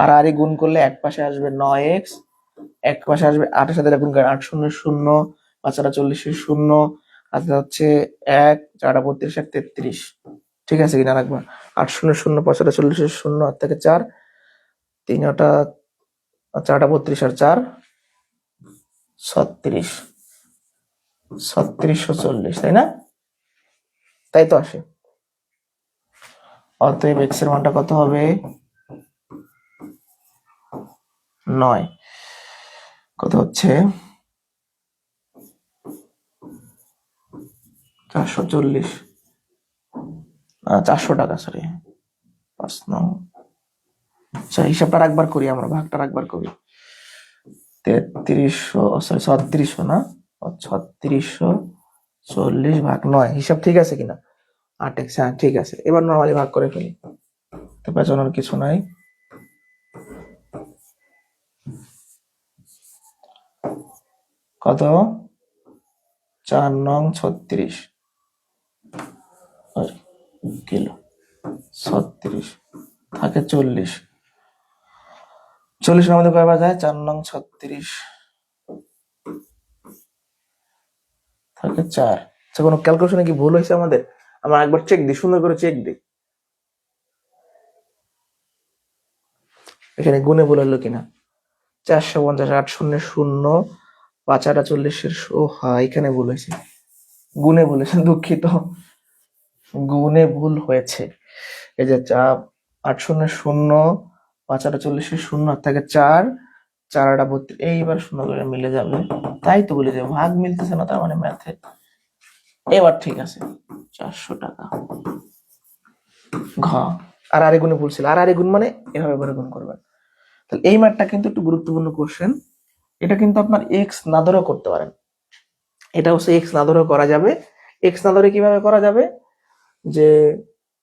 আর আরে গুণ করলে এক পাশে আসবে 9x, এক পাশে আসবে 8 এর সাথে গুণ করে 8 শূন্য শূন্য, 5 40 শূন্য, আর হচ্ছে 1 4 32 1 33। ঠিক আছে কিনা রাখবা? 8 শূন্য শূন্য, 5 40 শূন্য, 8 থেকে 4, 3 4 32 আর 4 36, 3640, তাই না? তাই তো আসে। অতএব এক্স এর মানটা কত হবে? 9। কত হচ্ছে? 440, 400 টাকা, সরি 5 9। আচ্ছা, হিসাবটা একবার করি, আমরা ভাগটা একবার করি। 3300, সরি 3600 না, 3640 ভাগ 9, হিসাব ঠিক আছে কিনা? 8x, হ্যাঁ ঠিক আছে। এবার নরমালি ভাগ করে ফেলি, তো পেছনের কিছু নাই। কত? 4 9 36, কিলো 36 থাকে 40, 40 মধ্যে কয়বার যায়? 4 নং 36 থাকে 4। আচ্ছা, কোনো ক্যালকুলেশনে কি ভুল হয়েছে আমাদের? আমরা একবার চেক দিই, সুন্দর করে চেক দিই এখানে গুণে ভুল হলো কিনা। 450, 8 শূন্য 0, 5 8 40, ও হ্যাঁ এখানে ভুল হয়েছে, গুণে ভুল হয়েছে, দুঃখিত, গুণে ভুল হয়েছে। এই যে 8 শূন্য 0, 5 8 40, 0 থাকে 4, 4 8 32, এইবার সুন্দর করে মিলে যাবে। তাই তো বলি যে ভাগ মিলতেছে না, তার মানে ম্যাথে এবার ঠিক আছে। 400 টাকা ঘ। আর আরে গুণে ভুল ছিল, আর আরে গুণ মানে এভাবে করে গুণ করবেন। তাহলে এই ম্যাথটা কিন্তু একটু গুরুত্বপূর্ণ কোশ্চেন। এটা কিন্তু আপনার এক্স না ধরেও করতে পারেন, এটা হচ্ছে এক্স না ধরেও করা যাবে। এক্স না ধরে কিভাবে করা যাবে? যে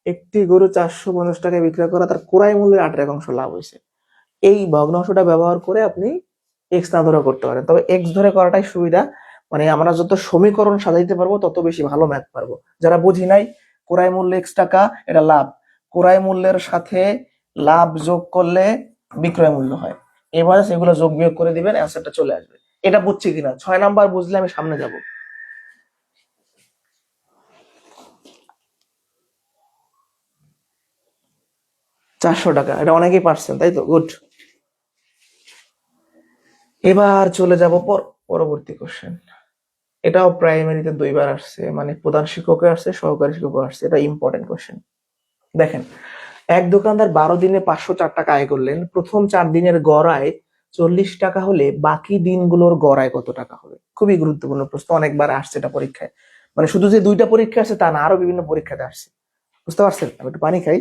একটি গরু 450 টাকায় বিক্রয় করা, তার ক্রয় মূল্যের 8 লাভ হয়েছে, এই ভগ্নাংশটা ব্যবহার করে আপনি এক্স না ধরে করতে পারেন। তবে এক্স ধরে করাটাই সুবিধা, মানে আমরা যত সমীকরণ সাজাইতে পারবো তত বেশি ভালো ম্যাথ পারবো। যারা বুঝি নাই, ক্রয় মূল্য x টাকা, এটা লাভ, ক্রয় মূল্যের সাথে লাভ যোগ করলে বিক্রয় মূল্য হয়, এবারে সেগুলো যোগ বিয়োগ করে দিবেন, অ্যান্সারটা চলে আসবে। এটা বুঝছি কিনা? 6 নাম্বার বুঝলে আমি সামনে যাব। ৳400, এটা অনেকেই পারছেন, তাই তো, গুড। এবার চলে যাব পরবর্তী কোশ্চেন। এটাও প্রাইমারিতে 2বার আসছে, মানে প্রধান শিক্ষকে আসছে, সহকারী শিক্ষকও আসছে, এটা ইম্পর্টেন্ট কোশ্চেন। দেখেন, এক দোকানদার 12 দিনে 504 টাকা আয় করলেন। প্রথম 4 দিনের গড় আয় 40 টাকা হলে বাকি দিনগুলোর গড় আয় কত টাকা হবে? খুবই গুরুত্বপূর্ণ প্রশ্ন, অনেকবার আসছে এটা পরীক্ষায়। মানে শুধু যে 2টা পরীক্ষা আসছে তা না, আরো বিভিন্ন পরীক্ষাতে আসছে। বুঝতে পারছেন? আমি একটু পানি খাই।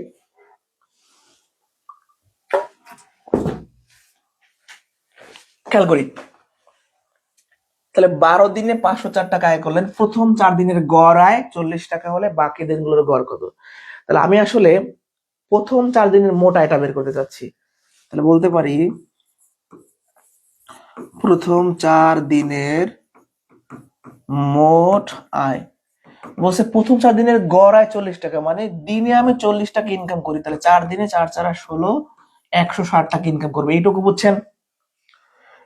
খেয়াল করি, তাহলে 12 দিনে 504 টাকা আয় করলেন, প্রথম 4 দিনের গড় আয় 40 টাকা হলে বাকি দিনগুলোর গড় কত? তাহলে আমি আসলে প্রথম 4 দিনের মোট আয়টা বের করতে চাচ্ছি। তাহলে বলতে পারি প্রথম 4 দিনের মোট আয়, বলছে প্রথম 4 দিনের গড় আয় 40 টাকা, মানে দিনে আমি 40 টাকা ইনকাম করি, তাহলে 4 দিনে 4 4 16, 160 টাকা ইনকাম করবে, এইটুকু বুঝছেন?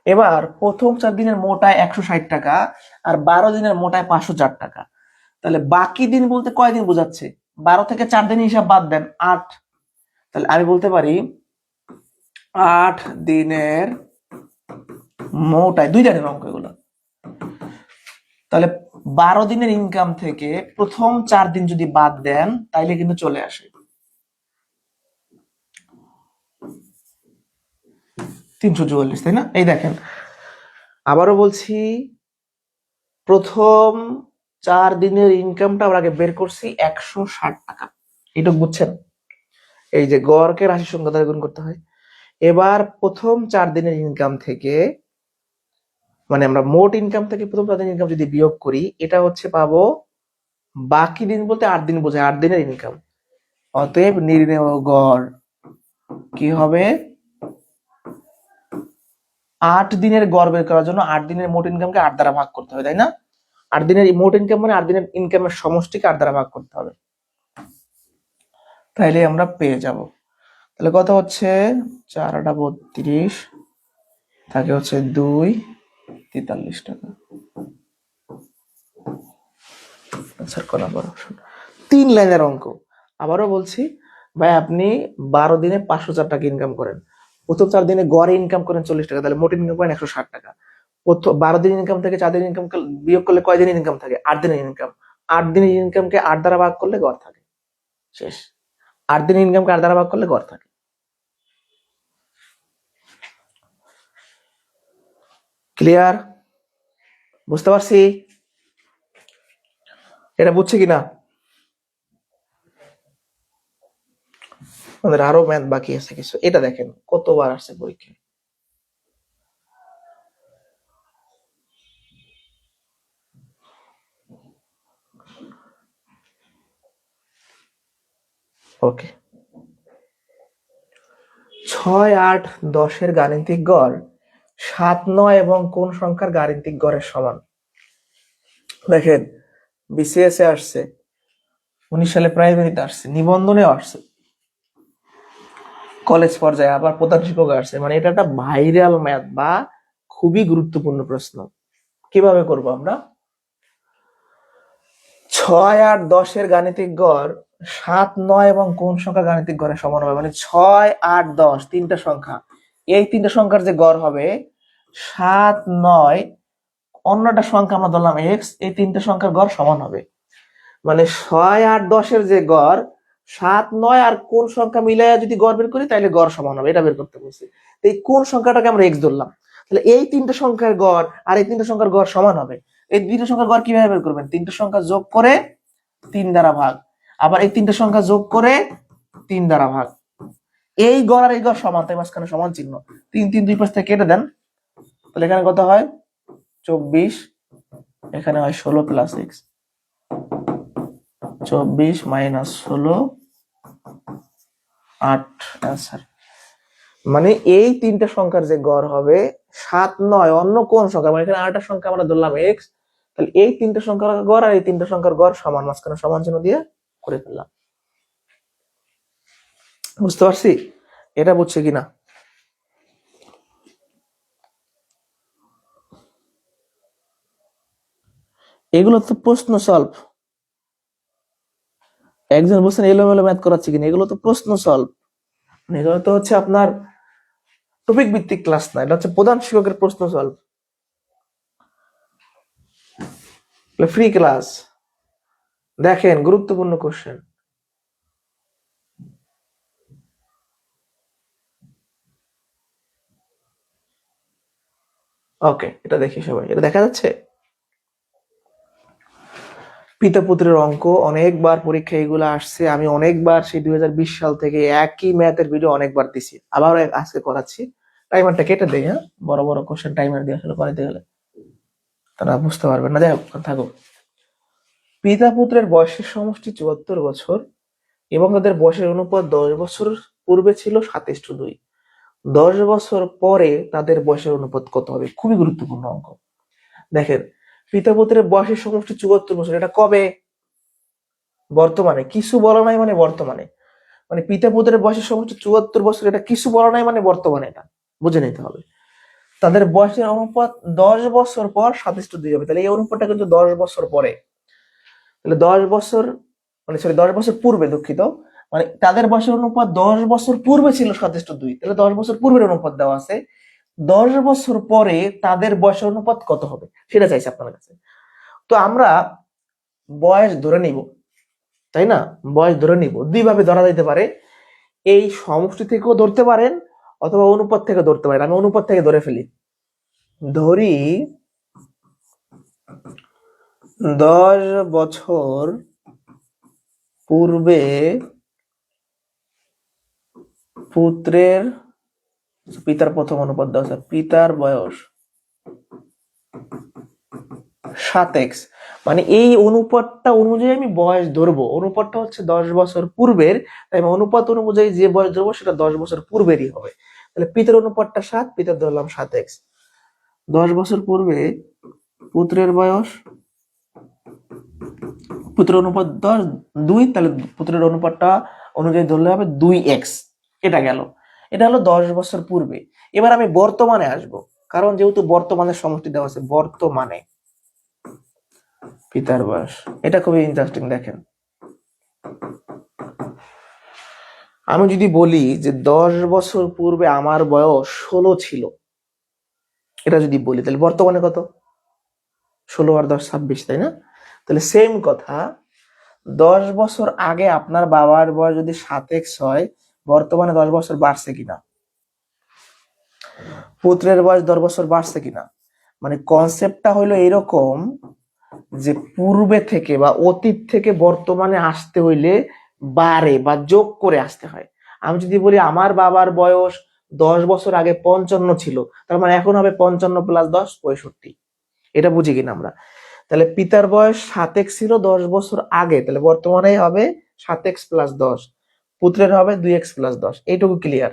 এবার প্রথম 4 দিনের মোট আয় 160 টাকা, আর 12 দিনের মোট আয় 504 টাকা। তাহলে বাকি দিন বলতে কয়দিন বোঝাচ্ছে? 12 থেকে 4 দিন হিসাব বাদ দেন, 8। তাহলে আমি বলতে পারি 8 দিনের মোট আয়, 2 জানের অঙ্ক এগুলো। তাহলে 12 দিনের ইনকাম থেকে প্রথম 4 দিন যদি বাদ দেন তাইলে কিন্তু চলে আসে 344, তাই না? এই দেখেন, আবারও বলছি, প্রথম 4 দিনের ইনকামটা আমরা আগে বের করছি 160 টাকা, এটুকু বুঝছেন? এই যে গড়কে রাশির সংখ্যা দ্বারা গুণ করতে হয়। এবার প্রথম 4 দিনের ইনকাম থেকে, মানে আমরা মোট ইনকাম থেকে প্রথম 4 দিনের ইনকাম যদি বিয়োগ করি, এটা হচ্ছে পাবো বাকি দিন বলতে 8 দিন বোঝায়, 8 দিনের ইনকাম। অতএব নির্ণেয় গড় কি হবে? 8 দিনের গড় বের করার জন্য 8 দিনের মোট ইনকামকে 8 দ্বারা ভাগ করতে হবে, তাই না? 8 দিনের মোট ইনকাম মানে 8 দিনের ইনকামের সমষ্টিকে 8 দ্বারা ভাগ করতে হবে, তাইলে আমরা পেয়ে যাব। তাহলে কত হচ্ছে? 4 8 32, থাকে হচ্ছে 2 43 টাকা। স্যার কোন নাম্বার অপশন? 3 লাইনের অঙ্ক। আবারও বলছি, ভাই আপনি 12 দিনে 504 টাকা ইনকাম করেন, প্রথম 4 দিনে গড়ে ইনকাম করেন 40 টাকা, তাহলে মোট ইনকাম করেন 160 টাকা। 12 দিন ইনকাম থেকে 4 দিন ইনকাম বিয়োগ করলে কয় দিনের ইনকাম থাকে? 8 দিনের ইনকাম। 8 দিনের ইনকামকে 8 দ্বারা ভাগ করলে গড় থাকে, শেষ। 8 দিনের ইনকামকে 8 দ্বারা ভাগ করলে গড় থাকে। ক্লিয়ার? বুঝতে পারছি? এটা বুঝছে কিনা? আমাদের আরো ম্যাথ বাকি আছে কিছু। এটা দেখেন কতবার আসছে পরীক্ষায়। ওকে, 6 8 10 গাণিতিক গড় 7 9 এবং কোন সংখ্যার গাণিতিক গড়ের সমান? দেখেন, বিসিএস এ আসছে 19 সালে প্রাইমারিতে আসছে, নিবন্ধনেও আসছে, কলেজ পর্যায়ে আবার প্রধান শিক্ষক আসছে। মানে এটা একটা ভাইরাল ম্যাথ বা খুবই গুরুত্বপূর্ণ প্রশ্ন। কিভাবে করব আমরা? 6, 8, 10 গাণিতিক গড় 7, 9 এবং কোন সংখ্যা গাণিতিক গড়ের সমান হবে? মানে 6, 8, 10 তিনটা সংখ্যা, এই তিনটা সংখ্যার যে গড় হবে 7, 9, অন্যটা সংখ্যা আমরা ধরলাম এক্স, এই তিনটা সংখ্যার গড় সমান হবে। মানে 6, 8, 10 যে গড়, 7, 9 আর কোন সংখ্যা মিলাইয়া যদি গড় বের করি তাহলে গড় সমান হবে, এটা বের করতে বলছি। তো এই কোন সংখ্যাটাকে আমরা এক্স ধরলাম, তাহলে এই তিনটা সংখ্যার গড় আর এই তিনটা সংখ্যার গড় সমান হবে। এই দুইটা সংখ্যার গড় কিভাবে বের করবেন? তিনটা সংখ্যা যোগ করে 3 দ্বারা ভাগ, আবার এই তিনটা সংখ্যা যোগ করে 3 দ্বারা ভাগ। এই গড় আর এই গড় সমান, তাই মাঝখানে সমান চিহ্ন। 3, 3 দুই পাশ থেকে কেটে দেন, তাহলে এখানে কত হয়? 24, এখানে হয় 16 প্লাস এক্স, 24 মাইনাস 16, 8 অ্যান্সার। মানে এই তিনটা সংখ্যার যে গড় হবে 7, 9 অন্য কোন সংখ্যা, মানে এখানে 8 সংখ্যা আমরা ধরলাম এক্স, তাহলে এই তিনটা সংখ্যার গড় আর এই তিনটা সংখ্যার গড় সমান, মাঝখানে সমান চিহ্ন দিয়ে করে ফেললাম। বুঝতে পারছি? এটা বুঝছে কিনা? এগুলো তো প্রশ্ন সলভ। একজন বলছেন এলোমেলো ম্যাথ করাচ্ছে কিনা, এগুলো তো প্রশ্ন সলভ। এগুলো তো হচ্ছে আপনার টপিক ভিত্তিক ক্লাস না, এটা হচ্ছে প্রধান শিক্ষকের প্রশ্ন সলভ, ফ্রি ক্লাস। দেখেন গুরুত্বপূর্ণ কোশ্চেন। ওকে, এটা দেখি সবাই, এটা দেখা যাচ্ছে? পিতা পুত্রের অঙ্ক অনেকবার পরীক্ষা এগুলো আসছে, আমি অনেকবার সেই 2020 সাল থেকে একই ম্যাথের ভিডিও অনেকবার দিছি, আবার আজকে করাচ্ছি। টাইমারটা কেটে দেই, হ্যাঁ, বড় বড় কোশ্চেন টাইমার দিয়ে আসলে করাইতে গেলে তারা বুঝতে পারবে না। যাই হোক, থাকুক। পিতা পুত্রের বয়সের সমষ্টি 74 বছর এবং তাদের বয়সের অনুপাত 10 বছর পূর্বে ছিল 7:2। 10 বছর পরে তাদের বয়সের অনুপাত কত হবে? খুবই গুরুত্বপূর্ণ অঙ্ক। দেখেন, পিতা পুত্রের বয়সের সমষ্টি 74 বছর, এটা কবে? বর্তমানে। কিছু বলা নাই মানে বর্তমানে, মানে পিতা পুত্রের বয়সের সমষ্টি 74 বছর, এটা কিছু বলা নাই মানে বর্তমানে, এটা বুঝে নিতে হবে। তাদের বয়সের অনুপাত 10 বছর পর 7:2 হবে, তাহলে এই অনুপাতটা কিন্তু 10 বছর পরে, তাহলে 10 বছর, মানে সরি 10 বছর পূর্বে, দুঃখিত, মানে তাদের বয়সের অনুপাত 10 বছর পূর্বে ছিল 7:2, তাহলে 10 বছর পূর্বের অনুপাত দেওয়া আছে। 10 বছর পরে তাদের বয়সের অনুপাত কত হবে সেটা চাইছে আপনার কাছে। তো আমরা বয়স ধরে নিব, তাই না? বয়স ধরে নিব, দুইভাবে ধরা যাইতে পারে। এই সমষ্টি থেকেও ধরতে পারেন অথবা অনুপাত থেকে ধরতে পারেন। আমি অনুপাত থেকে ধরে ফেলি। ধরি 10 বছর পূর্বে পুত্রের, পিতার প্রথম অনুপাত দেওয়া আছে, পিতার বয়স 7x, মানে এই অনুপাতটা অনুযায়ী আমি বয়স ধরবো। অনুপাতটা হচ্ছে 10 বছর পূর্বের, তাই আমি অনুপাত অনুযায়ী যে বয়স ধরবো সেটা 10 বছর পূর্বেরই হবে। তাহলে পিতার অনুপাতটা 7, পিতার ধরলাম 7x। 10 বছর পূর্বে পুত্রের বয়স, পুত্রের অনুপাত 10, 2, তাহলে পুত্রের অনুপাতটা অনুযায়ী ধরলে হবে 2x। এটা গেল, এটা হলো 10 বছর পূর্বে। এবার আমি বর্তমানে আসব, কারণ যেহেতু বর্তমানের সমষ্টি দেওয়া আছে, বর্তমানে পিতার বয়স, এটা খুবই ইন্টারেস্টিং। দেখেন, আমি যদি বলি যে 10 বছর পূর্বে আমার বয়স 16 ছিল, এটা যদি বলি, তাহলে বর্তমানে কত? 16 আর 10 26, তাই না? তাহলে সেম কথা, 10 বছর আগে আপনার বাবার বয়স যদি 7x হয়, বর্তমানে 10 বছর বাড়ছে কিনা, পুত্রের বয়স 10 বছর বাড়ছে কিনা। মানে কনসেপ্টটা হলো এরকম যে পূর্বে থেকে বা অতীত থেকে বর্তমানে আসতে হইলে বাড়ে বা যোগ করে আসতে হয়। আমি যদি বলি আমার বাবার বয়স 10 বছর আগে 55 ছিল, তার মানে এখন হবে 55 প্লাস 10 65। এটা বুঝি কিনা আমরা? তাহলে পিতার বয়স 7x ছিল 10 বছর আগে, তাহলে বর্তমানে হবে 7x প্লাস 10, পুত্রের হবে 2x প্লাস 10। এইটুকু ক্লিয়ার।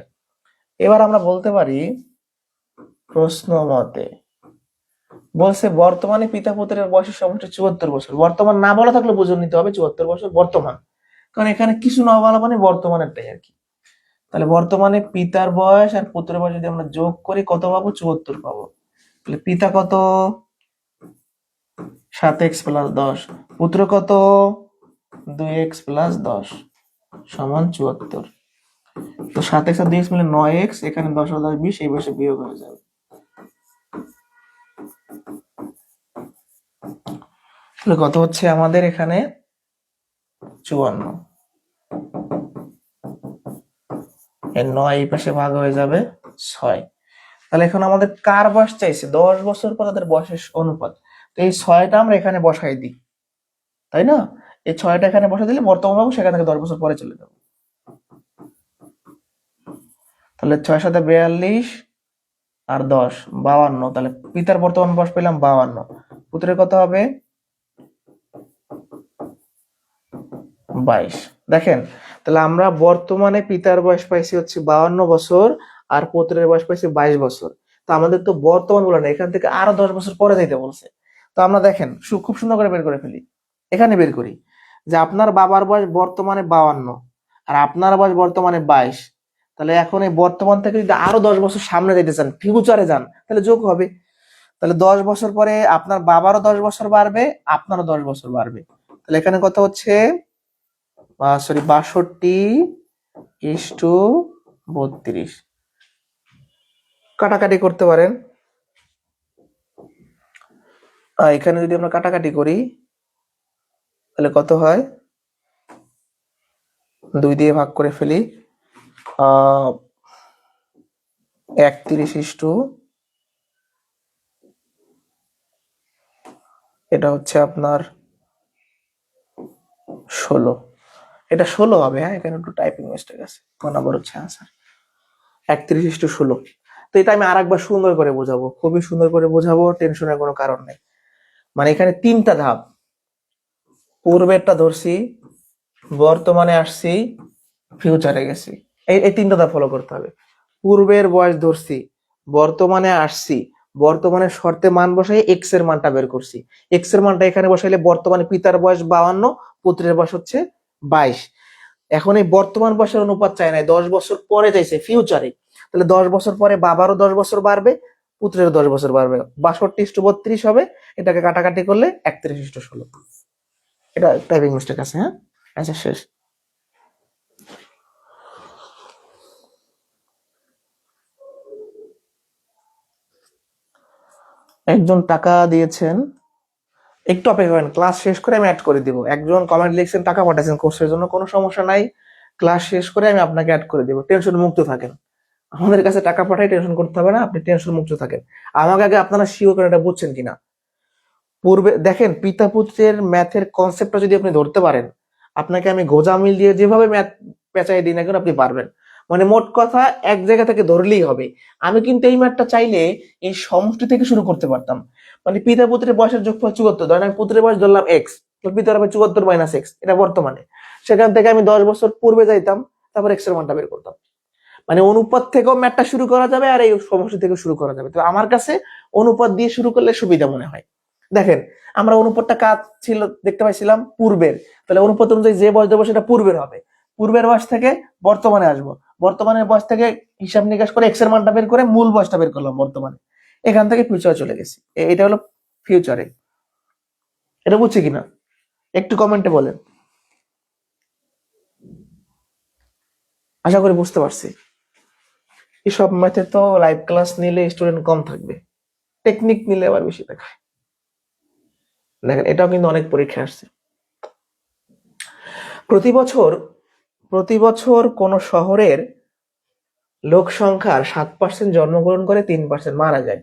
এবার আমরা বলতে পারি প্রশ্ন মতে বলছে বর্তমানে পিতা পুত্রের বয়সের সমষ্টি 74 বছর। বর্তমান না বলা থাকলে বুঝে নিতে হবে 74 বছর বর্তমান, কারণ এখানে কিছু না বলা মানে বর্তমানেরটাই আর কি। তাহলে বর্তমানে পিতার বয়স আর পুত্রের বয়স যদি আমরা যোগ করি কত পাবো? 74 পাবো। তাহলে পিতা কত? 7x+10। পুত্র কত? 2x+10 সমান 74। তো 7x আর 2x মিলে 9x, এখানে 10 আর 10 20, এই বয়সে বিয়োগ হয়ে যাবে। তাহলে কত হচ্ছে আমাদের এখানে? 54। এর 9 এই পাশে ভাগ হয়ে যাবে 6। তাহলে এখন আমাদের কার বয়স চাইছে? 10 বছর পর তাদের বয়সের অনুপাত। তো এই 6টা আমরা এখানে বসাই দিই, তাই না? এই 6টা এখানে বসাই দিলে বর্তমান পাবো, সেখান থেকে 10 বছর পরে চলে যাবো। তাহলে 6 7 42 আর 10 52। তাহলে পিতার বর্তমান বয়স পেলাম 52। পুত্রের কত হবে? 22। দেখেন, তাহলে আমরা বর্তমানে পিতার বয়স পাইছি হচ্ছে 52 বছর আর পুত্রের বয়স পাইছি 22 বছর। তো আমাদের তো বর্তমান বলে না, এখান থেকে আরো 10 বছর পরে যাইতে বলছে। তো আমরা দেখেন খুব সুন্দর করে বের করে ফেলি। এখানে বের করি যে আপনার বাবার বয়স বর্তমানে 52 আর আপনার বয়স বর্তমানে 22। তাহলে এখন এই বর্তমান থেকে যদি আরো 10 বছর সামনে যেতে চান, ফিউচারে যান, তাহলে যোগ হবে। তাহলে 10 বছর পরে আপনার বাবারও 10 বছর বাড়বে, আপনারও 10 বছর বাড়বে। তাহলে এখানে কত হচ্ছে? 62:32। কাটাকাটি করতে পারেন। এখানে যদি আমরা কাটাকাটি করি তাহলে কত হয়? 2 দিয়ে ভাগ করে ফেলি। 31 এটা হচ্ছে আপনার 16। এটা 16 হবে। হ্যাঁ, এখানে একটু টাইপিং মিস্টেক আছে। বরাবর হচ্ছে আনসার 31:16। তো এটা আমি আরেকবার সুন্দর করে বোঝাবো, খুবই সুন্দর করে বোঝাবো, টেনশনের কোনো কারণ নেই। মানে এখানে 3টা ধাপ। পূর্বেরটা ধরছি, বর্তমানে আসছি, ফিউচারে গেছি। এই 3টা ধাপ ফলো করতে হবে। পূর্বের বয়স ধরছি, বর্তমানে আসছি, বর্তমানের শর্তে মান বসাই এক্স এর মানটা বের করছি। এক্স এর মানটা এখানে বসাইলে বর্তমানে পিতার বয়স 52, পুত্রের বয়স হচ্ছে 22। এখন এই বর্তমান বয়সের অনুপাত চাই নাই, 10 বছর পরে চাইছে, ফিউচারে। তাহলে 10 বছর পরে বাবারও 10 বছর বাড়বে, পুত্রেরও 10 বছর বাড়বে। 62:32 হবে। এটাকে কাটাকাটি করলে 31:16। এটা টাইপিং মিস্টেক আছে। হ্যাঁ, আচ্ছা, শেষ। একজন টাকা দিয়েছেন, একটু অপেক্ষা করেন, ক্লাস শেষ করে আমি অ্যাড করে দিব। একজন কমেন্ট লিখছেন, টাকা পাঠাচ্ছেন কোর্সের জন্য, কোনো সমস্যা নাই, ক্লাস শেষ করে আমি আপনাকে অ্যাড করে দিব। টেনশন মুক্ত থাকেন, আমাদের কাছে টাকা পাঠাই, টেনশন করতে হবে না, আপনি টেনশন মুক্ত থাকেন। আমাকে আগে আপনারা শিওর করেন এটা বুঝছেন কিনা। পূর্বে দেখেন, পিতা পুত্রের ম্যাথের কনসেপ্টটা যদি আপনি ধরতে পারেন, আপনাকে আমি গোজামিল দিয়ে যেভাবে ম্যাথ পেঁচাই দিই না কেন আপনি পারবেন। মানে মোট কথা এক জায়গা থেকে ধরলেই হবে। আমি কিন্তু এই ম্যাথটা চাইলে এই সমষ্টি থেকে শুরু করতে পারতাম। মানে পিতা পুত্রের বয়সের যোগফল 74, ধরেন আমি পুত্রের বয়স ধরলাম এক্স, পিতার হবে 74 - এক্স, এটা বর্তমানে। সেখান থেকে আমি 10 বছর পূর্বে যাইতাম, তারপর এক্স এর মানটা বের করতাম। মানে অনুপাত থেকেও ম্যাথটা শুরু করা যাবে আর এই সমষ্টি থেকে শুরু করা যাবে। তো আমার কাছে অনুপাত দিয়ে শুরু করলে সুবিধা মনে হয়। দেখেন, আমরা অনুপাতটা কাজ ছিল দেখতে পাইছিলাম পূর্বের, তাহলে অনুপাত অনুযায়ী যে বয়স দেবো সেটা পূর্বের হবে। পূর্বের বয়স থেকে বর্তমানে আসবো, বর্তমানের বয়স থেকে হিসাব নিকাশ করে এক্স এর মানটা বের করে মূল বয়সটা বের করলাম বর্তমানে। এখান থেকে ফিউচারে চলে গেছি। এটা হলো ফিউচারে। এটা বুঝছি কিনা একটু কমেন্টে বলেন। আশা করি বুঝতে পারছি। এসব ম্যাথে তো লাইভ ক্লাস নিলে স্টুডেন্ট কম থাকবে, টেকনিক নিলে আবার বেশি দেখায়। দেখেন, এটাও কিন্তু অনেক পরীক্ষা আসছে। প্রতি বছর কোন শহরের লোক সংখ্যার 7% জন্মগ্রহণ করে, 3% মারা যায়।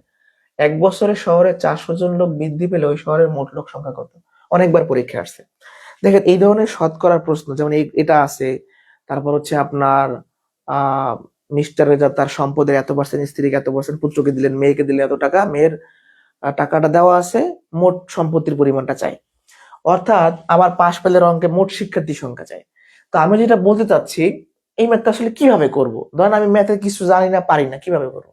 1 বছরে শহরে 400 জন লোক বৃদ্ধি পেলে ওই শহরের মোট লোক সংখ্যা কত? অনেকবার পরীক্ষা আসছে। দেখেন, এই ধরনের শতকরার প্রশ্ন যেমন এটা আছে, তারপর হচ্ছে আপনার মিস্টার রেজা তার সম্পদের এত পার্সেন্ট, স্ত্রীকে এত পার্সেন্ট, পুত্রকে দিলেন, মেয়েকে দিলে এত টাকা, মেয়ের টাকাটা দেওয়া আছে, মোট সম্পত্তির পরিমাণটা চাই। অর্থাৎ আমার পাশ ফেলের অঙ্কে মোট শিক্ষার্থী সংখ্যা চাই। তো আমি যেটা বলতে চাচ্ছি, এই ম্যাথটা আসলে কিভাবে করব? ধরেন আমি ম্যাথে কিছু জানি না, পারি না, কিভাবে করব?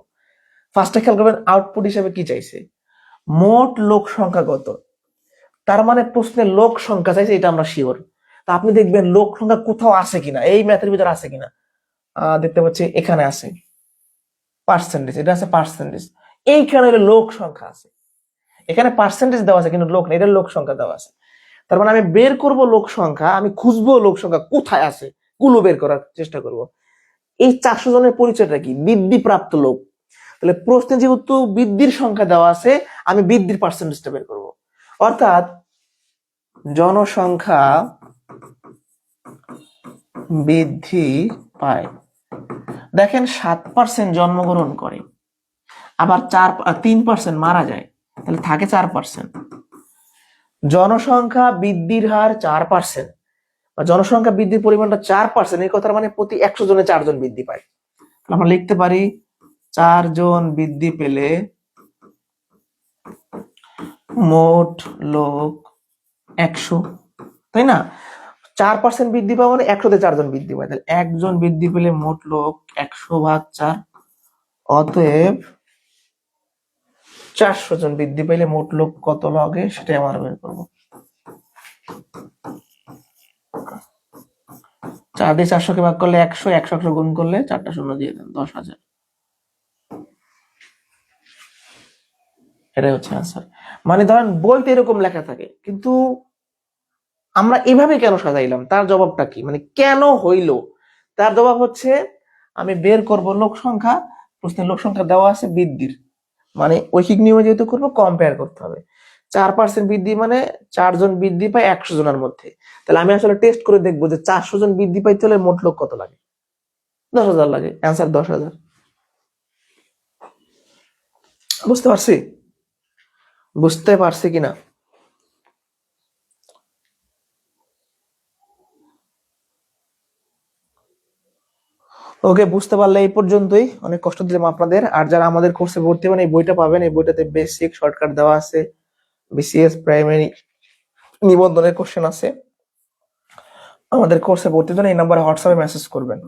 ফার্স্টে খেয়াল করবেন আউটপুট হিসেবে কি চাইছে। মোট লোক সংখ্যা কত। তার মানে প্রশ্নে লোক সংখ্যা চাইছে, এটা আমরা শিওর। তা আপনি দেখবেন লোক সংখ্যা কোথাও আছে কিনা, এই ম্যাথের ভিতরে আছে কিনা। দেখতে পাচ্ছি এখানে আছে পার্সেন্টেজ, এটা আছে পার্সেন্টেজ। এইখানে হলো লোক সংখ্যা আছে, এখানে পার্সেন্টেজ দেওয়া আছে কিন্তু লোক নেই, এটা লোক সংখ্যা দেওয়া আছে। তার মানে আমি বের করব লোক সংখ্যা, আমি খুঁজবো লোক সংখ্যা কোথায় আছে, গুলো বের করার চেষ্টা করব। এই 400 জনের পরিচয়টা কি, বৃদ্ধিপ্রাপ্ত লোক। তাহলে প্রশ্নে যেহেতু বৃদ্ধির সংখ্যা দেওয়া আছে, আমি বৃদ্ধির পার্সেন্টেজটা বের করব। অর্থাৎ জনসংখ্যা বৃদ্ধি পায়, দেখেন 7% জন্মগ্রহণ করে, আবার 3% মারা যায়, তাহলে থাকে 4%। জনসংখ্যা বৃদ্ধির হার 4%, বা জনসংখ্যা বৃদ্ধির পরিমাণটা 4%, এই কথার মানে প্রতি 100 জনে 4 জন বৃদ্ধি পায়। আমরা লিখতে পারি 4 জন বৃদ্ধি পেলে মোট লোক 100, তাই না? 4% বৃদ্ধি পাওয়া মানে 100-তে 4 জন বৃদ্ধি পায়, তাহলে 1 জন বৃদ্ধি পেলে মোট লোক 100/4। অতএব 400 জন বৃদ্ধি পেলে মোট লোক কত লাগে সেটাই আমরা বের করবো। 4 দিয়ে 400-কে ভাগ করলে 100, 100 গুণ করলে 4টা শূন্য দিয়ে দেন, 10,000। এটাই হচ্ছে আনসার। মানে ধরেন বইতে এরকম লেখা থাকে, কিন্তু আমরা এভাবে কেন সাজাইলাম, তার জবাবটা কি, মানে কেন হইল, তার জবাব হচ্ছে আমি বের করব লোক সংখ্যা, প্রশ্নের লোক সংখ্যা দেওয়া আছে বৃদ্ধির, মানে ঐকিক নিয়মে যেহেতু করবো কম্পেয়ার করতে হবে। 4% বৃদ্ধি মানে 4 জন বৃদ্ধি পায় 100 জনের মধ্যে, তাহলে আমি আসলে টেস্ট করে দেখবো যে 400 জন বৃদ্ধি পাইতে হলে মোট লোক কত লাগে। 10,000 লাগে, অ্যান্সার 10,000। বুঝতে পারছি, বুঝতে পারছি কিনা? ওকে, বুঝতে পারলে এই পর্যন্তই, অনেক কষ্ট দিলাম আপনাদের। আর যারা আমাদের কোর্সে ভর্তি হবেন, এই বইটা পাবেন, এই বইটাতে বেসিক শর্টকাট দেওয়া আছে, বিসিএস প্রাইমারি নিবন্ধনের কোশ্চেন আছে। আমাদের কোর্সে ভর্তির জন্য এই নাম্বারে হোয়াটসঅ্যাপে মেসেজ করবেন।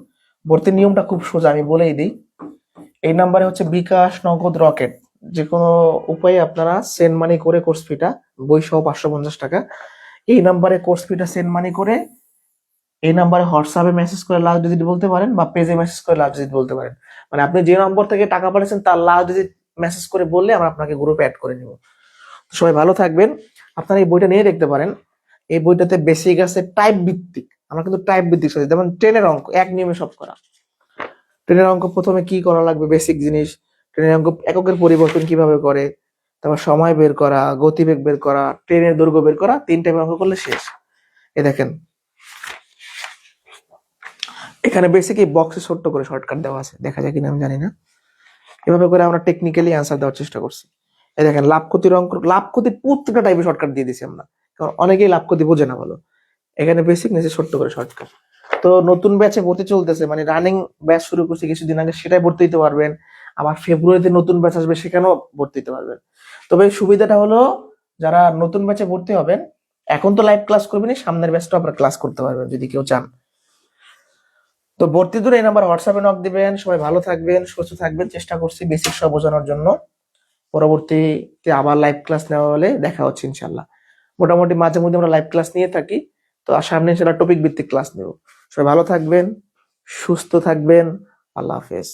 ভর্তির নিয়মটা খুব সোজা, আমি বলেই দিই। এই নাম্বারে হচ্ছে বিকাশ, নগদ, রকেট, যে কোনো উপায়ে আপনারা সেন্ড মানি করে কোর্স ফিটা, বই সহ 550 টাকা, এই নাম্বারে কোর্স ফিটা সেন্ড মানি করে এই নাম্বারে হোয়াটসঅ্যাপে মেসেজ করে লাস্ট ডিজিট বলতে পারেন, বা পেজে মেসেজ করে লাস্ট ডিজিট বলতে পারেন। মানে আপনি যে নম্বর থেকে টাকা পাঠিয়েছেন তার লাস্ট ডিজিট মেসেজ করে বললে আমরা আপনাকে গ্রুপে অ্যাড করে নিব। সবাই ভালো থাকবেন। আপনারা এই বইটা নিয়ে দেখতে পারেন। এই বইটাতে বেসিক আছে টাইপ ভিত্তিক, আমরা কিন্তু টাইপ ভিত্তিক সাথে, যেমন ট্রেনের অঙ্ক এক নিয়মে সব করা। ট্রেনের অঙ্ক প্রথমে কি করা লাগবে, বেসিক জিনিস, ট্রেনের অঙ্ক এককের পরিবর্তন কিভাবে করে, তারপর সময় বের করা, গতিবেগ বের করা, ট্রেনের দৈর্ঘ্য বের করা, 3 টাইপের অঙ্ক করলে শেষ। এ দেখেন এখানে বেসিক এই বক্সে ছোট্ট করে শর্টকাট দেওয়া আছে, দেখা যায় কিনা আমি জানি না। এভাবে করে আমরা টেকনিক্যালি অ্যান্সার দেওয়ার চেষ্টা করছি। এই দেখেন লাভ ক্ষতির অঙ্ক, লাভ ক্ষতির প্রত্যেকটা টাইপে শর্টকাট দিয়ে দিছি আমরা, কারণ অনেকেই লাভ ক্ষতি বোঝে না ভালো। এখানে বেসিক নিচে ছোট্ট করে শর্টকাট। তো নতুন ব্যাচে ভর্তি চলতেছে, মানে রানিং ব্যাচ শুরু করছি কিছুদিন আগে, সেটাই ভর্তি হতে পারবেন। আবার ফেব্রুয়ারিতে নতুন ব্যাচ আসবে, সেখানেও ভর্তি হতে পারবেন। তবে সুবিধাটা হলো যারা নতুন ব্যাচে ভর্তি হবেন, এখন তো লাইভ ক্লাস করবেন, সামনের ব্যাচটা আপনারা ক্লাস করতে পারবেন যদি কেউ চান। তো ভর্তি দূরে এই নাম্বার হোয়াটসঅ্যাপে নক দিবেন। সবাই ভালো থাকবেন, সুস্থ থাকবেন, চেষ্টা করছি বেসিক সব বোঝানোর জন্য। পরবর্তীতে আবার লাইভ ক্লাস নেওয়া হলে দেখা হচ্ছে ইনশাল্লাহ। মোটামুটি মাঝে মধ্যে আমরা লাইভ ক্লাস নিয়ে থাকি, তো সামনে ইনশাল্লাহ টপিক ভিত্তিক ক্লাস নেব। সবাই ভালো থাকবেন, সুস্থ থাকবেন, আল্লাহ হাফেজ।